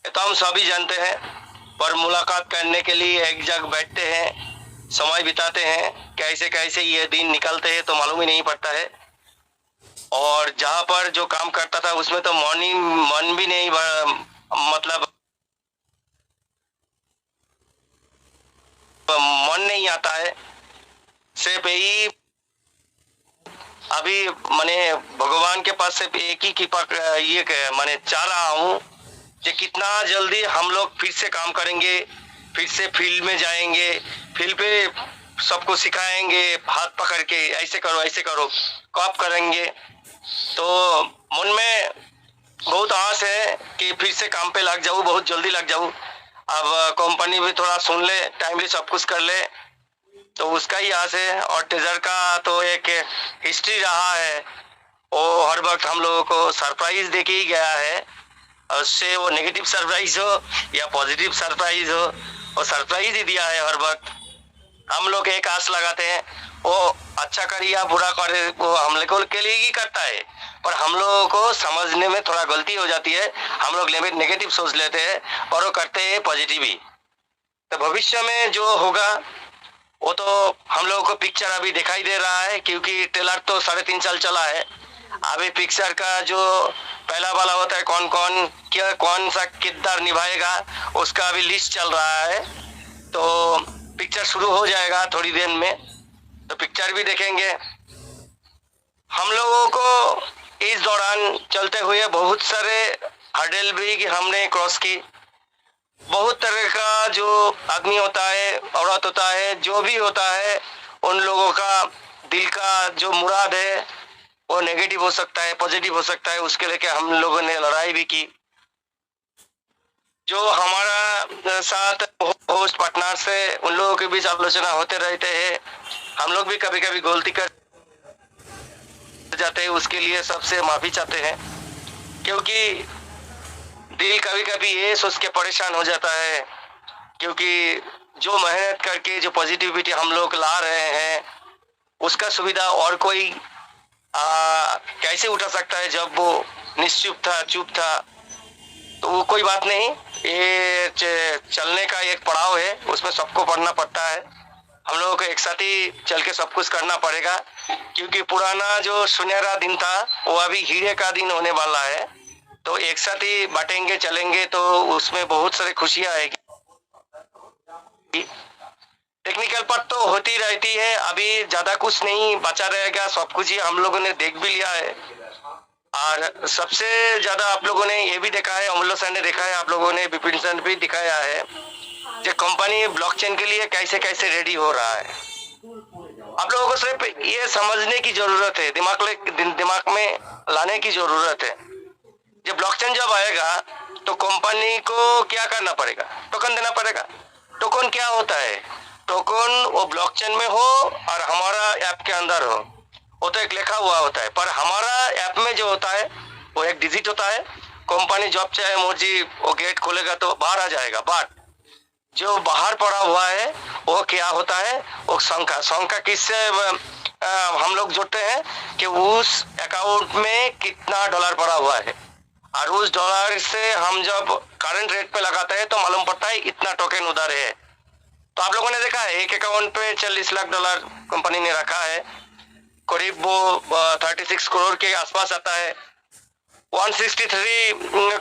तो हम सभी जानते हैं। पर मुलाकात करने के लिए एक जगह बैठते हैं, समय बिताते हैं, कैसे कैसे ये दिन निकलते हैं तो मालूम ही नहीं पड़ता है। और जहाँ पर जो काम करता था उसमें तो मन भी नहीं, मतलब मन नहीं आता है। सिर्फ यही अभी मैंने भगवान के पास सिर्फ एक ही कृपा ये मैंने चाह रहा हूँ कि कितना जल्दी हम लोग फिर से काम करेंगे, फिर से फील्ड में जाएंगे, फील्ड पे सबको सिखाएंगे हाथ पकड़ के, ऐसे करो कब करेंगे। तो मन में बहुत आस है कि फिर से काम पे लग जाऊँ, बहुत जल्दी लग जाऊँ। अब कंपनी भी थोड़ा सुन ले, टाइमली सब कुछ कर ले, तो उसका ही आस है। और टेजर का तो एक हिस्ट्री रहा है, वो हर वक्त हम लोगों को सरप्राइज दे के ही गया है। उससे वो नेगेटिव सरप्राइज हो या पॉजिटिव सरप्राइज हो, वो सरप्राइज ही दिया है हर वक्त। हम लोग एक आस लगाते हैं, वो अच्छा करे या बुरा करे वो हम लोगों के लिए ही करता है, पर हम लोगों को समझने में थोड़ा गलती हो जाती है। हम लोग नेगेटिव सोच लेते हैं और वो करते हैं पॉजिटिव ही। तो भविष्य में जो होगा वो तो हम लोगों को पिक्चर अभी दिखाई दे रहा है, क्योंकि ट्रेलर तो 3.5 साल चला है। अभी पिक्चर का जो पहला वाला होता है, कौन सा किरदार निभाएगा, उसका अभी लिस्ट चल रहा है। तो पिक्चर शुरू हो जाएगा थोड़ी देर में, तो पिक्चर भी देखेंगे। हम लोगों को इस दौरान चलते हुए बहुत सारे हर्डल भी हमने क्रॉस की। बहुत तरह का जो आदमी होता है, औरत होता है, जो भी होता है, उन लोगों का दिल का जो मुराद है वो नेगेटिव हो सकता है, पॉजिटिव हो सकता है। उसके लेके हम लोगों ने लड़ाई भी की। जो हमारा साथ होस्ट पार्टनर से उन लोगों के बीच आलोचना होते रहते हैं। हम लोग भी कभी कभी गलती कर जाते हैं, उसके लिए सबसे माफी चाहते हैं, क्योंकि दिल कभी कभी ये सोच के परेशान हो जाता है, क्योंकि जो मेहनत करके जो पॉजिटिविटी हम लोग ला रहे हैं उसका सुविधा और कोई कैसे उठा सकता है जब वो निश्चुप था, चुप था। तो वो कोई बात नहीं, ये चलने का एक पड़ाव है, उसमें सबको पढ़ना पड़ता है। हम लोगों को एक साथ ही चल के सब कुछ करना पड़ेगा, क्योंकि पुराना जो सुनहरा दिन था वो अभी हीरे का दिन होने वाला है। तो एक साथ ही बांटेंगे, चलेंगे, तो उसमें बहुत सारी खुशियां आएगी। टेक्निकल पार्ट तो होती रहती है, अभी ज्यादा कुछ नहीं बचा रहेगा, सब कुछ ही हम लोगों ने देख भी लिया है। और सबसे ज्यादा आप लोगों ने ये भी देखा है, अमूल्य सर ने देखा है, आप लोगों ने विपिन सर भी दिखाया है जो कंपनी ब्लॉकचेन के लिए कैसे कैसे रेडी हो रहा है। आप लोगों को सिर्फ ये समझने की जरूरत है, दिमाग में लाने की जरूरत है। जब ब्लॉकचेन जब आएगा तो कंपनी को क्या करना पड़ेगा, टोकन देना पड़ेगा। टोकन क्या होता है, टोकन वो ब्लॉकचेन में हो और हमारा ऐप के अंदर हो, वो तो एक लिखा हुआ होता है, पर हमारा ऐप में जो होता है वो एक डिजिट होता है। कंपनी जब चाहे मर्जी वो गेट खोलेगा तो बाहर आ जाएगा, बट जो बाहर पड़ा हुआ है वो क्या होता है, वो संख्या किससे हम लोग जोड़ते हैं कि उस अकाउंट में कितना डॉलर पड़ा हुआ है, और उस डॉलर से हम जब करंट रेट पे लगाते हैं तो मालूम पड़ता है इतना टोकन उधर है। तो आप लोगों ने देखा है एक अकाउंट पे 40 लाख डॉलर कंपनी ने रखा है, करीब वो 36 करोड़ के आसपास आता है। 163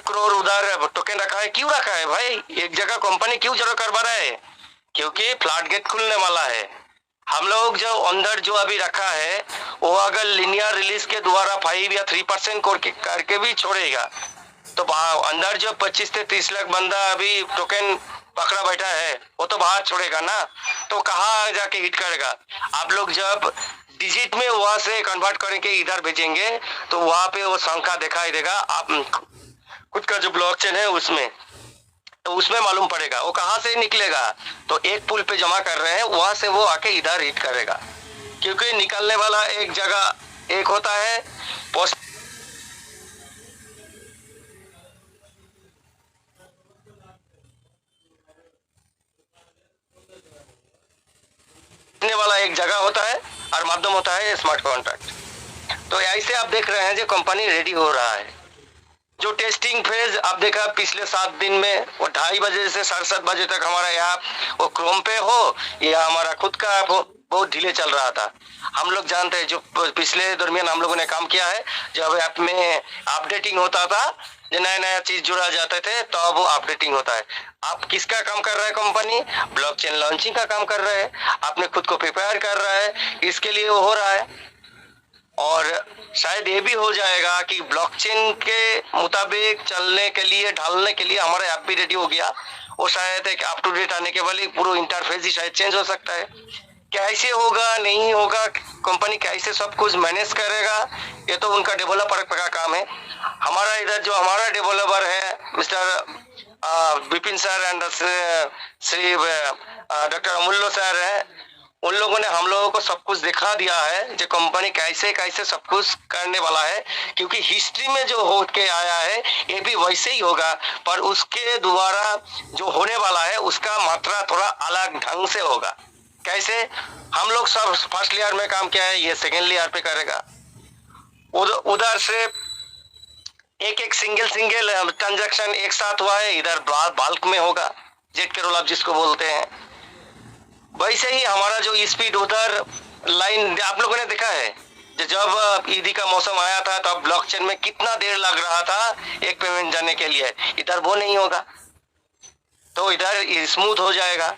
करोड़ उधर टोकन रखा है। क्यों रखा है भाई, एक जगह कंपनी क्यों जरूर करवा रहा है, क्योंकि फ्लड गेट खुलने वाला है। हम लोग जो अंदर जो अभी रखा है वो अगर लिनियर रिलीज के द्वारा 5 या 3% करके भी छोड़ेगा तो अंदर जो 25 से 30 लाख बंदा अभी टोकन पकड़ा बैठा है वो तो बाहर छोड़ेगा ना, तो कहाँ जाके हिट करेगा। आप लोग जब डिजिट में वहां से कन्वर्ट करके इधर भेजेंगे तो वहां पे वो संख्या दिखाई देगा, आप खुद का जो ब्लॉकचेन है उसमें, तो उसमें मालूम पड़ेगा वो कहाँ से निकलेगा। तो एक पुल पे जमा कर रहे हैं, वहां से वो आके इधर हिट करेगा, क्योंकि निकलने वाला एक जगह एक होता है, वाला एक जगह होता है और माध्यम होता है स्मार्ट कॉन्ट्रैक्ट। तो ऐसे आप देख रहे हैं जो कंपनी रेडी हो रहा है। जो टेस्टिंग फेज आप देखा पिछले 7 दिन में, वो 2:30 बजे से 7:30 बजे तक हमारा ऐप वो क्रोम पे हो या हमारा खुद का ऐप हो, बहुत ढीले चल रहा था। हम लोग जानते हैं जो पिछले दरमियान हम लोगों ने काम किया है, जब ऐप में अपडेटिंग होता था, जो नया नया चीज जुड़ा जाते थे तो अब वो अपडेटिंग होता है। आप किसका काम कर रहा है, कंपनी ब्लॉकचेन लॉन्चिंग का काम कर रहा है, आपने खुद को प्रिपेयर कर रहा है, इसके लिए वो हो रहा है। और शायद ये भी हो जाएगा कि ब्लॉकचेन के मुताबिक चलने के लिए, ढालने के लिए हमारा ऐप भी रेडी हो गया। वो शायद एक अप टू डेट आने के बाद पूरा इंटरफेस ही शायद चेंज हो सकता है। कैसे होगा नहीं होगा, कंपनी कैसे सब कुछ मैनेज करेगा, ये तो उनका डेवलपर का काम है। हमारा इधर जो हमारा डेवलपर है mister Vipin sir and Shri doctor अमूल्य सर है, उन लोगों ने हम लोगों को सब कुछ दिखा दिया है जो कंपनी कैसे कैसे सब कुछ करने वाला है। क्योंकि हिस्ट्री में जो हो के आया है ये भी वैसे ही होगा, पर उसके द्वारा जो होने वाला है उसका मात्रा थोड़ा अलग ढंग से होगा। कैसे, हम लोग सब फर्स्ट लेयर में काम किया है, ये सेकेंड लेयर पे करेगा। उधर से एक सिंगल ट्रांजैक्शन एक साथ हुआ है, इधर बाल्क में होगा, जेट के रोल आप जिसको बोलते हैं। वैसे ही हमारा जो स्पीड उधर लाइन आप लोगों ने देखा है, जब ईदी का मौसम आया था तब ब्लॉकचेन में कितना देर लग रहा था एक पेमेंट जाने के लिए, इधर वो नहीं होगा, तो इधर स्मूथ हो जाएगा।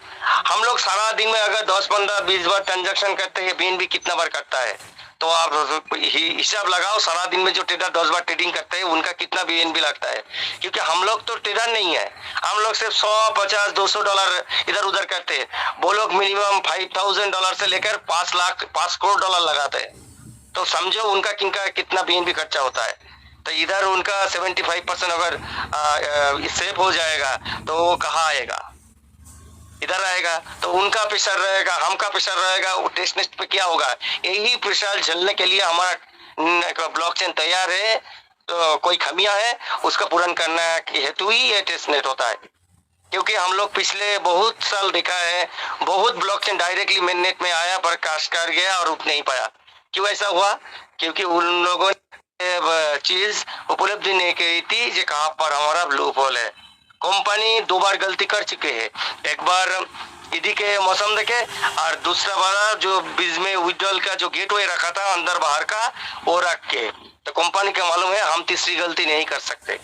हम लोग सारा दिन में अगर 10, 15, 20 बार ट्रांजैक्शन करते हैं, बीएनबी कितना बार करता है, तो आप हिसाब लगाओ सारा दिन में जो ट्रेडर 10 बार ट्रेडिंग करते हैं उनका कितना बीएनबी लगता है। क्योंकि हम लोग तो ट्रेडर नहीं है, हम लोग सिर्फ 100, 50, 200 डॉलर इधर उधर करते हैं। वो लोग मिनिमम $5,000 से लेकर 5 करोड़ डॉलर लगाते हैं, तो समझो उनका कितना बीएनबी खर्चा होता है। तो इधर उनका 75% अगर सेफ हो जाएगा तो वो कहाँ आएगा, इधर आएगा, तो उनका प्रेशर रहेगा, हम का प्रेशर रहेगा, वो टेस्ट नेट पे क्या होगा। यही प्रेशर झेलने के लिए हमारा ब्लॉकचेन तैयार है। तो कोई खमियां है उसका पूर्ण करना के हेतु ही ये टेस्ट नेट होता है। क्योंकि हम लोग पिछले बहुत साल देखा है, बहुत ब्लॉकचेन डायरेक्टली मेन नेट में आया पर काश कर गया और उठ नहीं पाया। क्यों ऐसा हुआ, क्योंकि उन लोगों ने चीज उपलब्धि नहीं की थी जो कहाँ पर हमारा लूप होल है। कंपनी 2 बार गलती कर चुके हैं, एक बार ईदी के मौसम देखे और दूसरा वाला जो बीच में विड्रॉल का जो गेटवे रखा था अंदर बाहर का वो रख के, तो कंपनी का मालूम है हम तीसरी गलती नहीं कर सकते।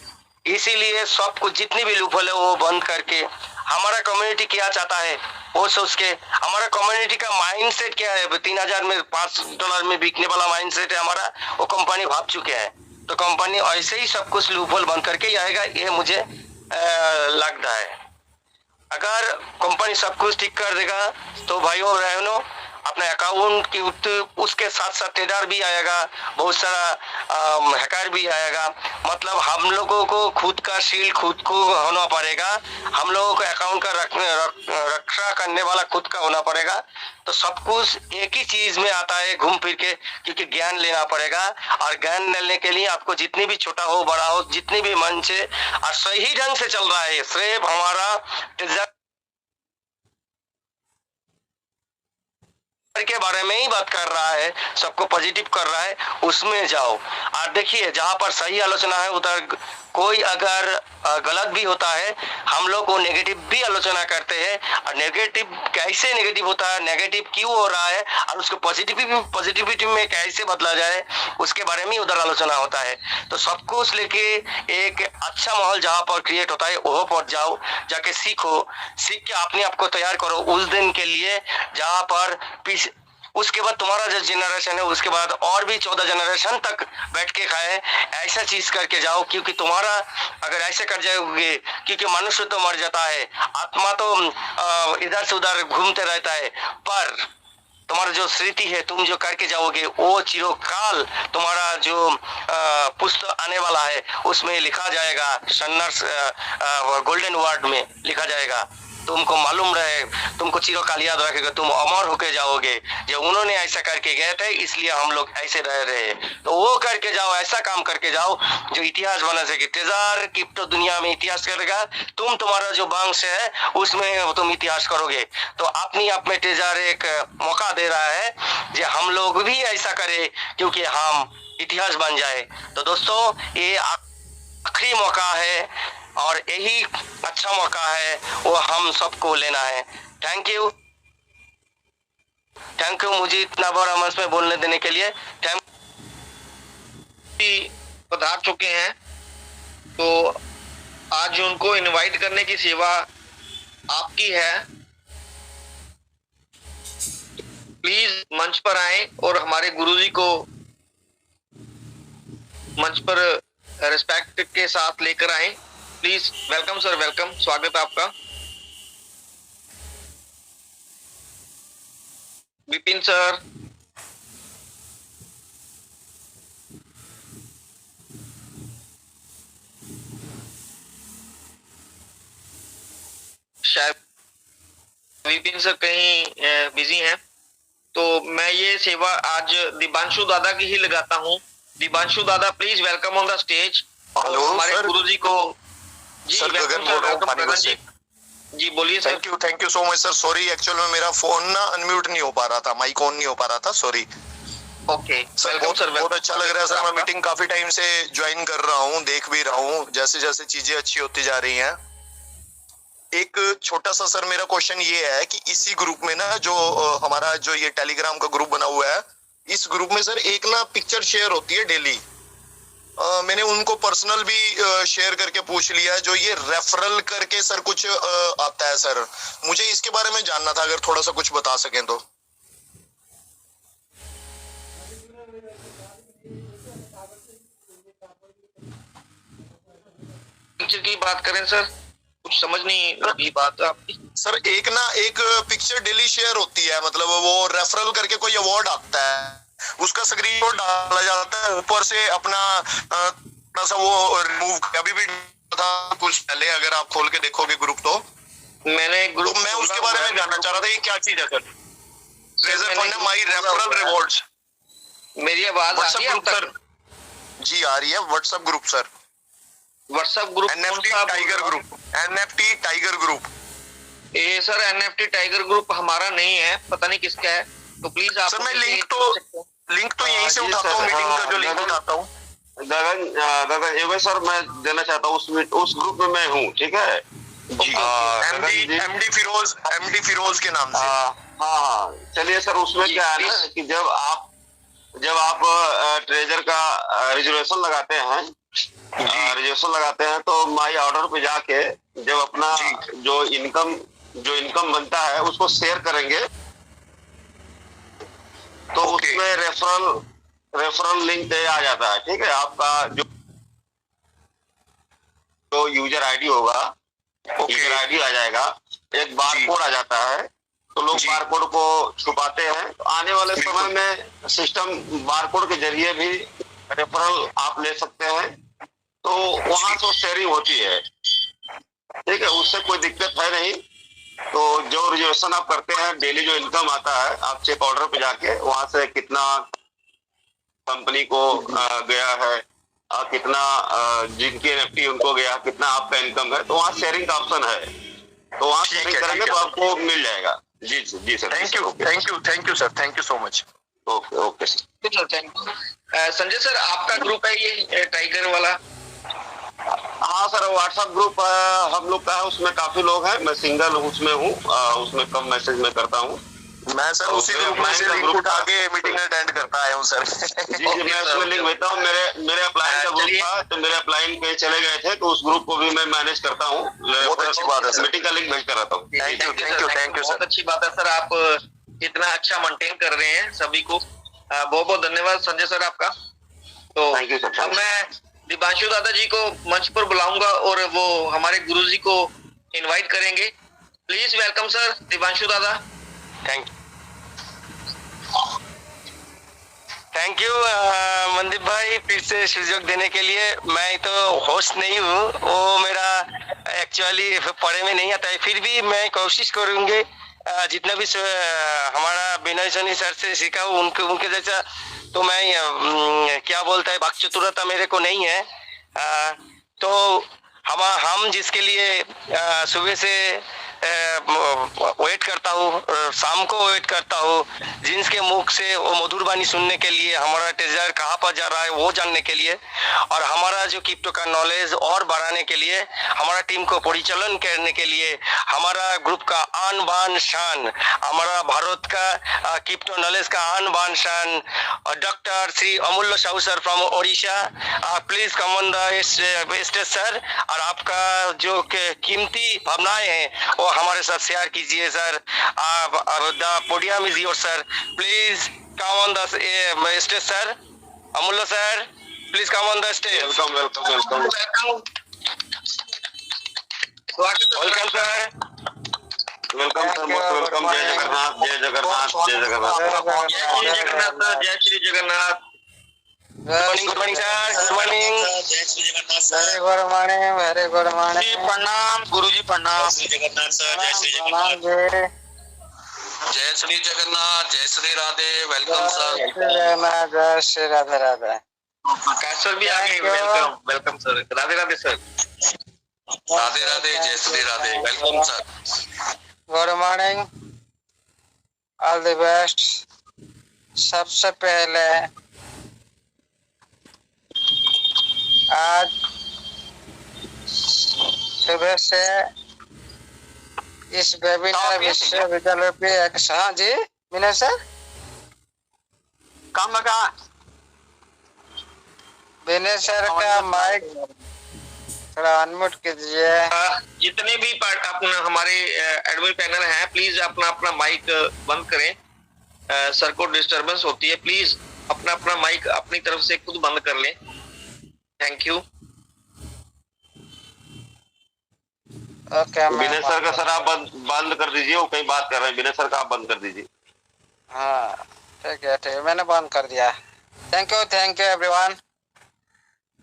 इसीलिए सब कुछ जितनी भी लूप होल है वो बंद करके, हमारा कम्युनिटी क्या चाहता है, वो सोच के हमारा कम्युनिटी का माइंडसेट क्या है, 3000 में $5 में बिकने वाला माइंडसेट है हमारा, वो कंपनी भाग चुके हैं। तो कंपनी ऐसे ही सब कुछ लूपहोल बंद करके ही आएगा, ये मुझे लगता है। अगर कंपनी सब कुछ ठीक कर देगा तो भाइयों और बहनों अपने अकाउंट की उसके साथ साथ ट्रेडर भी आएगा, बहुत सारा हैकर भी आएगा। मतलब हम लोगों को खुद का शील्ड खुद को होना पड़ेगा, हम लोगों को अकाउंट का रक्षा करने वाला खुद का होना पड़ेगा। तो सब कुछ एक ही चीज में आता है घूम फिर के, क्योंकि ज्ञान लेना पड़ेगा। और ज्ञान लेने के लिए आपको जितनी भी छोटा हो बड़ा हो, जितनी भी मन से और सही ढंग से चल रहा है, सिर्फ हमारा के बारे में ही बात कर रहा है, सबको पॉजिटिव कर रहा है, उसमें जाओ। और देखिए जहां पर सही आलोचना है उधर कोई अगर गलत भी होता है, हम लोग को नेगेटिव भी आलोचना करते हैं। और नेगेटिव कैसे नेगेटिव होता है, नेगेटिव क्यों हो रहा है, और उसको पॉजिटिविटी में कैसे बदला जाए, उसके बारे में उधर आलोचना होता है। तो सब कुछ लेके एक अच्छा माहौल जहाँ पर क्रिएट होता है वहाँ पर जाओ, जाके सीखो, सीख के अपने आप को तैयार करो उस दिन के लिए जहाँ पर उसके बाद तुम्हारा जो जनरेशन है उसके बाद और भी 14 जनरेशन तक बैठ के खाए, ऐसा चीज करके जाओ। क्योंकि तुम्हारा अगर ऐसे कर जाओगे, क्योंकि मनुष्य तो मर जाता है, आत्मा तो इधर से उधर घूमते रहता है, पर तुम्हारा जो स्मृति है, तुम जो करके जाओगे वो चिरकाल तुम्हारा जो पुस्तक आने वाला है उसमें लिखा जाएगा, सन्नर्स गोल्डन वर्ड में लिखा जाएगा। तुमको मालूम रहे, तुमको चिरकाल याद रखेगा, तुम अमर होके जाओगे, जो उन्होंने ऐसा करके गए थे इसलिए हम लोग ऐसे रह रहे हैं। तो वो करके जाओ, ऐसा काम करके जाओ जो इतिहास बना सके। ट्रेजर क्रिप्टो दुनिया में इतिहास करेगा, तुम्हारा जो वंश है उसमें तुम इतिहास करोगे। तो अपनी आप में ट्रेजर एक मौका दे रहा है जो हम लोग भी ऐसा करें, क्योंकि हम इतिहास बन जाए। तो दोस्तों ये आखिरी मौका है और यही अच्छा मौका है, वो हम सबको लेना है। थैंक यू मुझे इतना बड़ा मंच में बोलने देने के लिए। पधार चुके हैं, तो आज उनको इनवाइट करने की सेवा आपकी है। प्लीज मंच पर आए और हमारे गुरुजी को मंच पर रिस्पेक्ट के साथ लेकर आए। प्लीज वेलकम सर, वेलकम, स्वागत है आपका। विपिन सर, शायद विपिन सर कहीं बिजी हैं, तो मैं ये सेवा आज दिबांशु दादा की ही लगाता हूँ। दिबांशु दादा please welcome on the stage. Hello हमारे गुरुजी को जी सर, वेलकम गगन सर, बोल रहा हूँ वेलकम पानीपत से। जी बोलिए sir. Thank you so much sir. Sorry actual में मेरा फोन ना अनम्यूट नहीं हो पा रहा था, माइक ऑन नहीं हो पा रहा था, sorry okay sir. Welcome sir, बहुत अच्छा लग रहा है सर। मैं मीटिंग काफी टाइम से ज्वाइन कर रहा हूँ, देख भी रहा हूँ, जैसे जैसे चीजें अच्छी होती जा रही हैं। एक छोटा सा सर मेरा क्वेश्चन ये है कि इसी ग्रुप में ना जो हमारा जो ये टेलीग्राम का ग्रुप बना हुआ है, इस ग्रुप में सर एक ना पिक्चर शेयर होती है डेली। मैंने उनको पर्सनल भी शेयर करके पूछ लिया, जो ये रेफरल करके सर कुछ आता है सर, मुझे इसके बारे में जानना था, अगर थोड़ा सा कुछ बता सकें तो। पिक्चर की बात करें सर, कुछ समझ नहीं लगी बात आपकी। सर एक ना एक पिक्चर डेली शेयर होती है, मतलब वो रेफरल करके कोई अवार्ड आता है, उसका स्क्रीनशॉट डाला जाता है, ऊपर से अपना थोड़ा सा वो रिमूव अभी भी था कुछ पहले, अगर आप खोल के देखोगे ग्रुप तो मैंने ग्रुप तो मैं उसके बारे में जानना चाह रहा था, ये क्या चीज है sir? Treasure fund my referral rewards. मेरी आवाज आ रही है ग्रुप सर? जी आ रही है। WhatsApp group sir, WhatsApp group NFT tiger group, NFT tiger group. ये सर एनएफटी टाइगर ग्रुप हमारा नहीं है, पता नहीं किसका है, तो प्लीज आप सर मैं लिंक तो यहीं से उठाता हूँ, मीटिंग का जो लिंक उठाता हूँ। गगन एवं सर मैं देना चाहता हूँ, उस ग्रुप में मैं हूँ, ठीक है जी। एमडी फिरोज के नाम से। हाँ चलिए सर, उसमें क्या है ना कि जब आप ट्रेजर का रिजर्वेशन लगाते हैं, तो माई ऑर्डर पे जाके जब अपना जो इनकम जो इनकम बनता है उसको शेयर करेंगे, तो उसमें रेफरल लिंक आ जाता है। ठीक है, आपका जो यूजर आईडी होगा, यूजर आईडी आ जाएगा, एक बारकोड आ जाता है, तो लोग बारकोड को छुपाते हैं। तो आने वाले समय में सिस्टम बारकोड के जरिए भी रेफरल आप ले सकते हैं, तो वहां से शेयरिंग होती है। ठीक है, उससे कोई दिक्कत है नहीं। तो जो रिजर्वेशन आप करते हैं, डेली जो इनकम आता है, आप चेक ऑर्डर पे जाके वहां से कितना कंपनी को गया है, कितना जिनकी एनएफटी उनको गया, कितना आपका इनकम है, तो वहाँ शेयरिंग का ऑप्शन है, तो वहाँ शेयरिंग करेंगे तो आपको मिल जाएगा। जी sir, thank you sir, thank you so much. Okay sir, thank you. Sanjay sir, आपका ग्रुप है ये टाइगर वाला? हाँ सर, व्हाट्सएप ग्रुप हम लोग का है, उसमें काफी लोग हैं, मैं सिंगल उसमें हूँ, उसमें कम मैसेज में करता हूँ। मैं सर उसी ग्रुप में से लिंक उठा के मीटिंग अटेंड करता आया हूँ सर। जी मैं उसमें लिंक भेजता हूँ। मेरे अपलाइन का ग्रुप था, तो मेरे अपलाइन पे चले गए थे, तो उस ग्रुप को भी मैं मैनेज करता हूँ। बहुत अच्छी बात है सर, मीटिंग का लिंक भेजता रहता हूँ। थैंक यू बहुत अच्छी बात है सर, आप इतना अच्छा मेंटेन कर रहे हैं सभी को। बहुत बहुत धन्यवाद संजय सर आपका। तो थैंक यू सर। अब मैं दिबांशु दादा जी को मंच पर बुलाऊंगा और वो हमारे गुरुजी को इनवाइट करेंगे। प्लीज वेलकम सर, दिबांशु दादा। थैंक यू मनदीप भाई, फिर से सुযোগ देने के लिए। मैं तो होस्ट नहीं हूँ, वो मेरा एक्चुअली पढ़े में नहीं आता है, फिर भी मैं कोशिश करूंगी जितना भी हमारा विनय सनी सर से सीखा हूँ उनके जैसा। तो मैं क्या बोलता है, वाक् चतुरता मेरे को नहीं है। तो हम जिसके लिए सुबह से वेट करता हूँ, शाम को वेट करता हूँ, जिनके मुख से वो मधुर वाणी सुनने के लिए, हमारा ट्रेजर कहाँ पर जा रहा है वो जानने के लिए, और हमारा जो क्रिप्टो का नॉलेज और बढ़ाने के लिए, हमारा टीम को परिचालन करने के लिए, हमारा ग्रुप का आन बान शान, हमारा भारत का क्रिप्टो नॉलेज का आन बान शान, डॉक्टर श्री अमूल्य Sahu sir from Odisha, please come on the stage sir. और आपका जो कीमती भावनाएं हैं वो हमारे साथ शेयर कीजिए sir. The podium is your sir, please come on the stage sir. Amulya sir, please come on the stage. Welcome sir. Welcome sir, most welcome. जय जगन्नाथ, जय जगन्नाथ, जय जगन्नाथ, जय जगन्नाथ, जय Shri Jagannath. Good morning sir, good morning. Very good morning. जी प्रणाम गुरुजी, प्रणाम। Jagannath sir, जय श्री जगन्नाथ। जय श्री जगन्नाथ, जय श्री राधे, वेलकम सर। जय श्री राधे राधे। प्रकाश सर भी आ गए, welcome welcome sir. Radhe Radhe sir. Radhe Radhe, जय Shri Radhe, welcome sir. Good morning, all the best. सबसे पहले आज सुबह से इस वेबिनार विश्वविद्यालय पे हाँ जी विनय सर, काम लगा। विनय सर का माइक थोड़ा अनम्यूट कीजिए। जितने भी अपना हमारे एडमिन पैनल हैं, प्लीज अपना अपना माइक बंद करें। सर को डिस्टरबेंस होती है, प्लीज अपना अपना माइक अपनी तरफ से खुद बंद कर लें। Thank you. Okay, Vinay sir का सर आप बंद कर दीजिए, वो कहीं बात कर रहे हैं। विनय सर का आप बंद कर दीजिए। हाँ ठीक है, मैंने बंद कर दिया। Thank you everyone.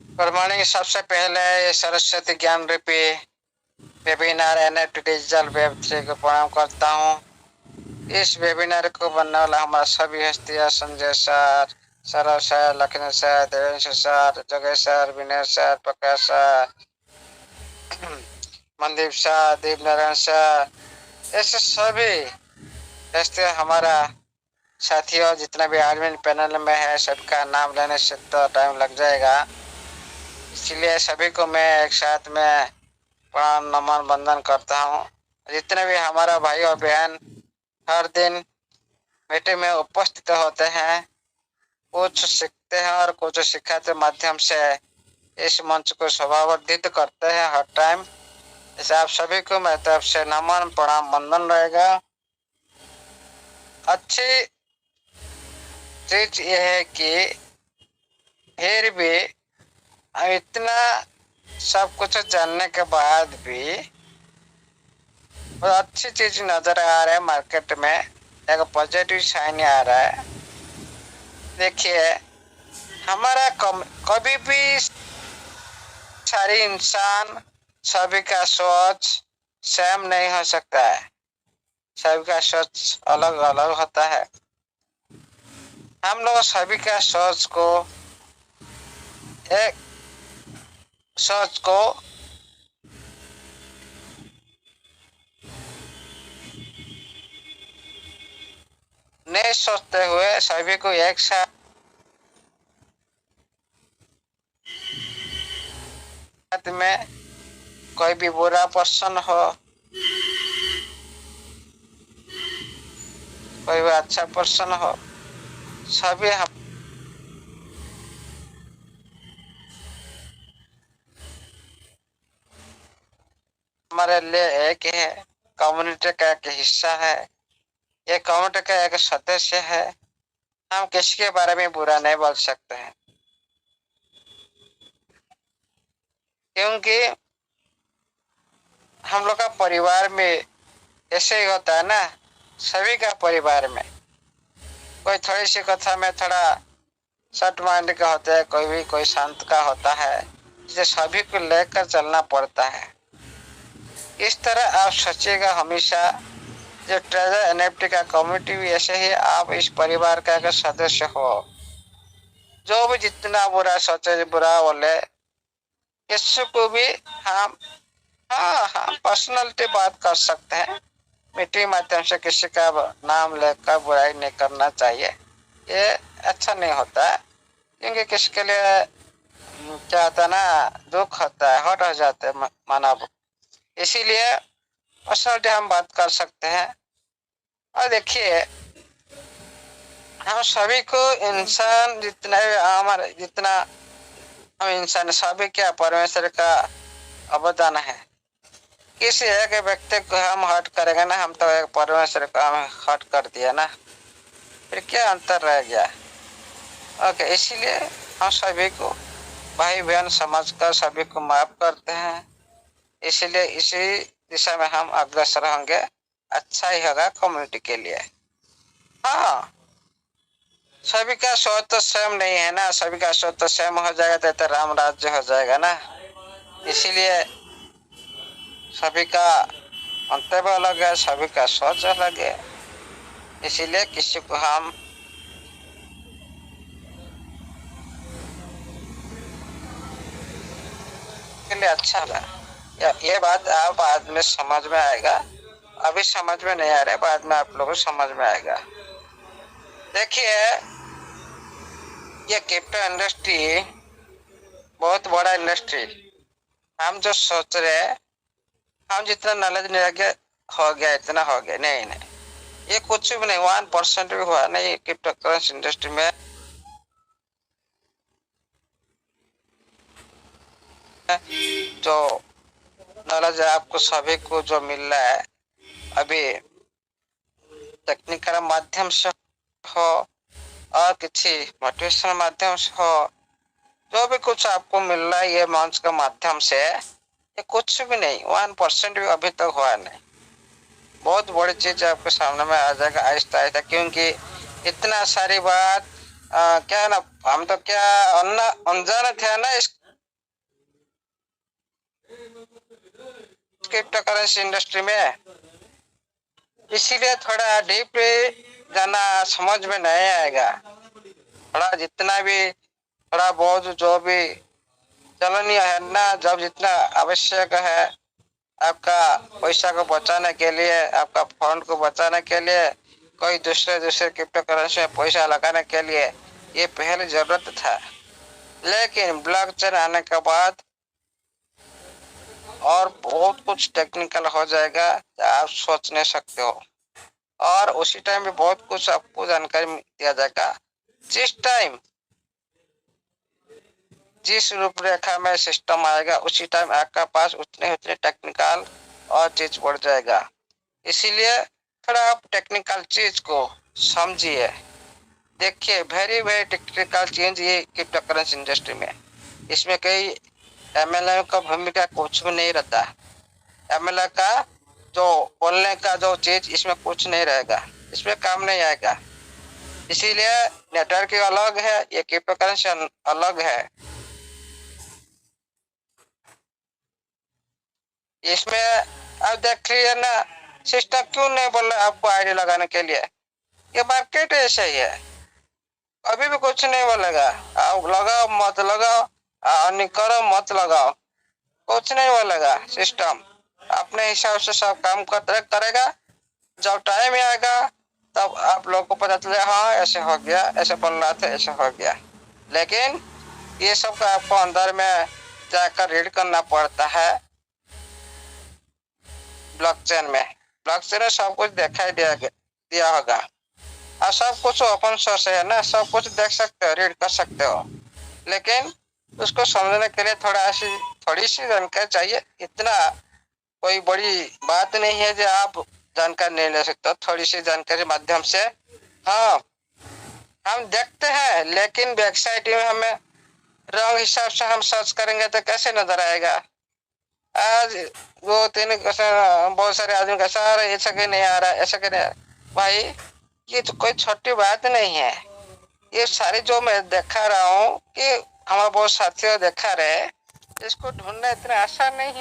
Good morning. सबसे पहले सरस्वती ज्ञान रूपी वेबिनार NFT डिजिटल वेब3 को प्रणाम करता हूँ। इस वेबिनार को बनने वाला हमारा सभी हस्तियाँ Sanjay sir, Saurabh sir, Laxman sir, Devendra sir, जगेश sir, Vinay sir, Prakash sir, Mandeep sir, Deep Narayan sir, ऐसे सभी हस्तियाँ हमारा साथियों जितना भी एडमिन पैनल में है, सबका नाम लेने से तो टाइम लग जाएगा, इसलिए सभी को मैं एक साथ में प्रणाम नमन वंदन करता हूँ। जितने भी हमारा भाई और बहन हर दिन मीटिंग में उपस्थित होते हैं, कुछ सीखते हैं और कुछ सिखाते माध्यम से इस मंच को शोभावर्धित करते हैं हर टाइम। जैसे आप सभी को मेरी तरफ से नमन प्रणाम वंदन रहेगा। अच्छी चीज ये है कि फिर भी हम इतना सब कुछ जानने के बाद भी बहुत अच्छी चीज नजर आ रहा है मार्केट में, एक पॉजिटिव साइन आ रहा है। देखिए हमारा कभी भी सारी इंसान सभी का सोच सेम नहीं हो सकता है, सभी का सोच अलग अलग होता है। हम लोग सभी का सोच को नहीं सोचते हुए सभी को एक साथ में कोई भी बुरा पर्सन हो, कोई भी अच्छा पर्सन हो, सभी हमारे लिए एक है, कम्युनिटी का एक हिस्सा है, ये कम्युनिटी का एक सदस्य है। हम किसी के बारे में बुरा नहीं बोल सकते हैं, क्योंकि हम लोग का परिवार में ऐसे ही होता है ना, सभी का परिवार में कोई थोड़ी सी कथा में थोड़ा शॉर्ट माइंड का होता है, कोई शांत का होता है, जिसे सभी को लेकर चलना पड़ता है। इस तरह आप सोचिएगा हमेशा, जो ट्रेजर एनएफटी का कम्युनिटी भी ऐसे ही आप इस परिवार का एक सदस्य हो। जो भी जितना बुरा सोचे बुरा बोले, किसी को भी हम पर्सनलिटी बात कर सकते हैं, मीटिंग माध्यम से किसी का नाम लेकर बुराई नहीं करना चाहिए, ये अच्छा नहीं होता है। क्योंकि किसी के लिए क्या होता है ना, दुख होता है, हर्ट हो जाते हैं मानव, इसीलिए पर्सनलिटी हम बात कर सकते हैं। और देखिए हम सभी को इंसान जितना हम इंसान सभी क्या परमेश्वर का अवदान है। किसी एक व्यक्ति को हम हर्ट करेंगे ना, हम तो एक परमेश्वर को हम हर्ट कर दिया ना, फिर क्या अंतर रह गया। ओके, इसीलिए हम सभी को भाई बहन समझकर सभी को माफ करते हैं। इसीलिए इसी दिशा में हम अग्रसर होंगे, अच्छा ही होगा कम्युनिटी के लिए। हाँ, सभी का सोच तो सेम नहीं है ना, सभी का सोच तो सेम हो जाएगा तो राम राज्य हो जाएगा ना। इसीलिए सभी का मंतव्य अलग है, सभी का सोच अलग है, इसीलिए किसी को हम के लिए अच्छा लगा। ये बात आप बाद में समझ में आएगा, अभी समझ में नहीं आ रहा है, बाद में आप लोगों को समझ में आएगा। देखिए ये क्रिप्टो इंडस्ट्री बहुत बड़ा इंडस्ट्री, हम जो सोच रहे हैं हम जितना नॉलेज नहीं हो गया इतना हो गया, नहीं, ये कुछ भी नहीं, 1% भी हुआ नहीं क्रिप्टो करेंसी इंडस्ट्री में। जो नॉलेज आपको सभी को जो मिल रहा है अभी टेक्निकल माध्यम से हो और किसी मोटिवेशनल माध्यम से हो, जो भी कुछ आपको मिल रहा है ये मंच के माध्यम से, ये कुछ भी नहीं, 1% भी अभी तक हुआ नहीं। बहुत बड़ी चीज आपके सामने में आ जाएगा आहिस्ता आहिस्ता, क्योंकि इतना सारी बात क्या ना, हम तो क्या अनजान थे ना इस क्रिप्टो करेंसी इंडस्ट्री में, इसीलिए थोड़ा डीपली जाना समझ में नहीं आएगा। थोड़ा जितना भी थोड़ा बहुत जो भी चलनीय है ना, जब जितना आवश्यक है आपका पैसा को बचाने के लिए, आपका फंड को बचाने के लिए, कोई दूसरे क्रिप्टो करेंसी में पैसा लगाने के लिए, ये पहले जरूरत था। लेकिन ब्लॉकचेन आने के बाद और बहुत कुछ टेक्निकल हो जाएगा आप सोच नहीं सकते हो, और उसी टाइम भी बहुत कुछ आपको जानकारी दिया जाएगा। जिस टाइम जिस रूपरेखा में सिस्टम आएगा उसी टाइम आपका पास उतने टेक्निकल और चीज बढ़ जाएगा। इसीलिए थोड़ा आप टेक्निकल चीज को समझिए, देखिए। वेरी वेरी टेक्निकल चेंज ये क्रिप्टो करेंसी इंडस्ट्री में। इसमें कई एमएलए का भूमिका कुछ भी नहीं रहता। एमएलए का जो बोलने का जो चीज इसमें कुछ नहीं रहेगा, इसमें काम नहीं आएगा। इसीलिए नेटवर्क अलग है, ये क्रिप्टो करेंसी अलग है। इसमें अब देख लीजिए ना, सिस्टम क्यों नहीं बोल रहा आपको आईडी लगाने के लिए। ये मार्केट ऐसा ही है, अभी भी कुछ नहीं बोलेगा। आप लगाओ मत लगाओ, नहीं करो मत लगाओ, कुछ नहीं बोलेगा। सिस्टम अपने हिसाब से सब काम करेगा। जब टाइम आएगा तब आप लोग को पता चलेगा, हाँ ऐसे हो गया, ऐसे बोल रहा था, ऐसे हो गया। लेकिन ये सब का आपको अंदर में जाकर रीड करना पड़ता है। ब्लॉकचेन में सब कुछ दिखाई दिया होगा, और सब कुछ ओपन सोर्स है ना, सब कुछ देख सकते हो, रीड कर सकते हो। लेकिन उसको समझने के लिए थोड़ी सी जानकारी चाहिए। इतना कोई बड़ी बात नहीं है जो आप जानकारी नहीं ले सकते। थोड़ी सी जानकारी माध्यम से हाँ हम देखते हैं, लेकिन वेबसाइट में हमें रॉन्ग हिसाब से हम सर्च करेंगे तो कैसे नजर आएगा। आज 2-3 बहुत सारे आदमी का सर ऐसा क्यों नहीं आ रहा, ऐसा क्यों नहीं आ रहा। भाई ये तो कोई छोटी बात नहीं है। ये सारी जो मैं देखा रहा हूँ कि हमारे बहुत साथियों देखा रहे, इसको ढूंढना इतना आसान नहीं है।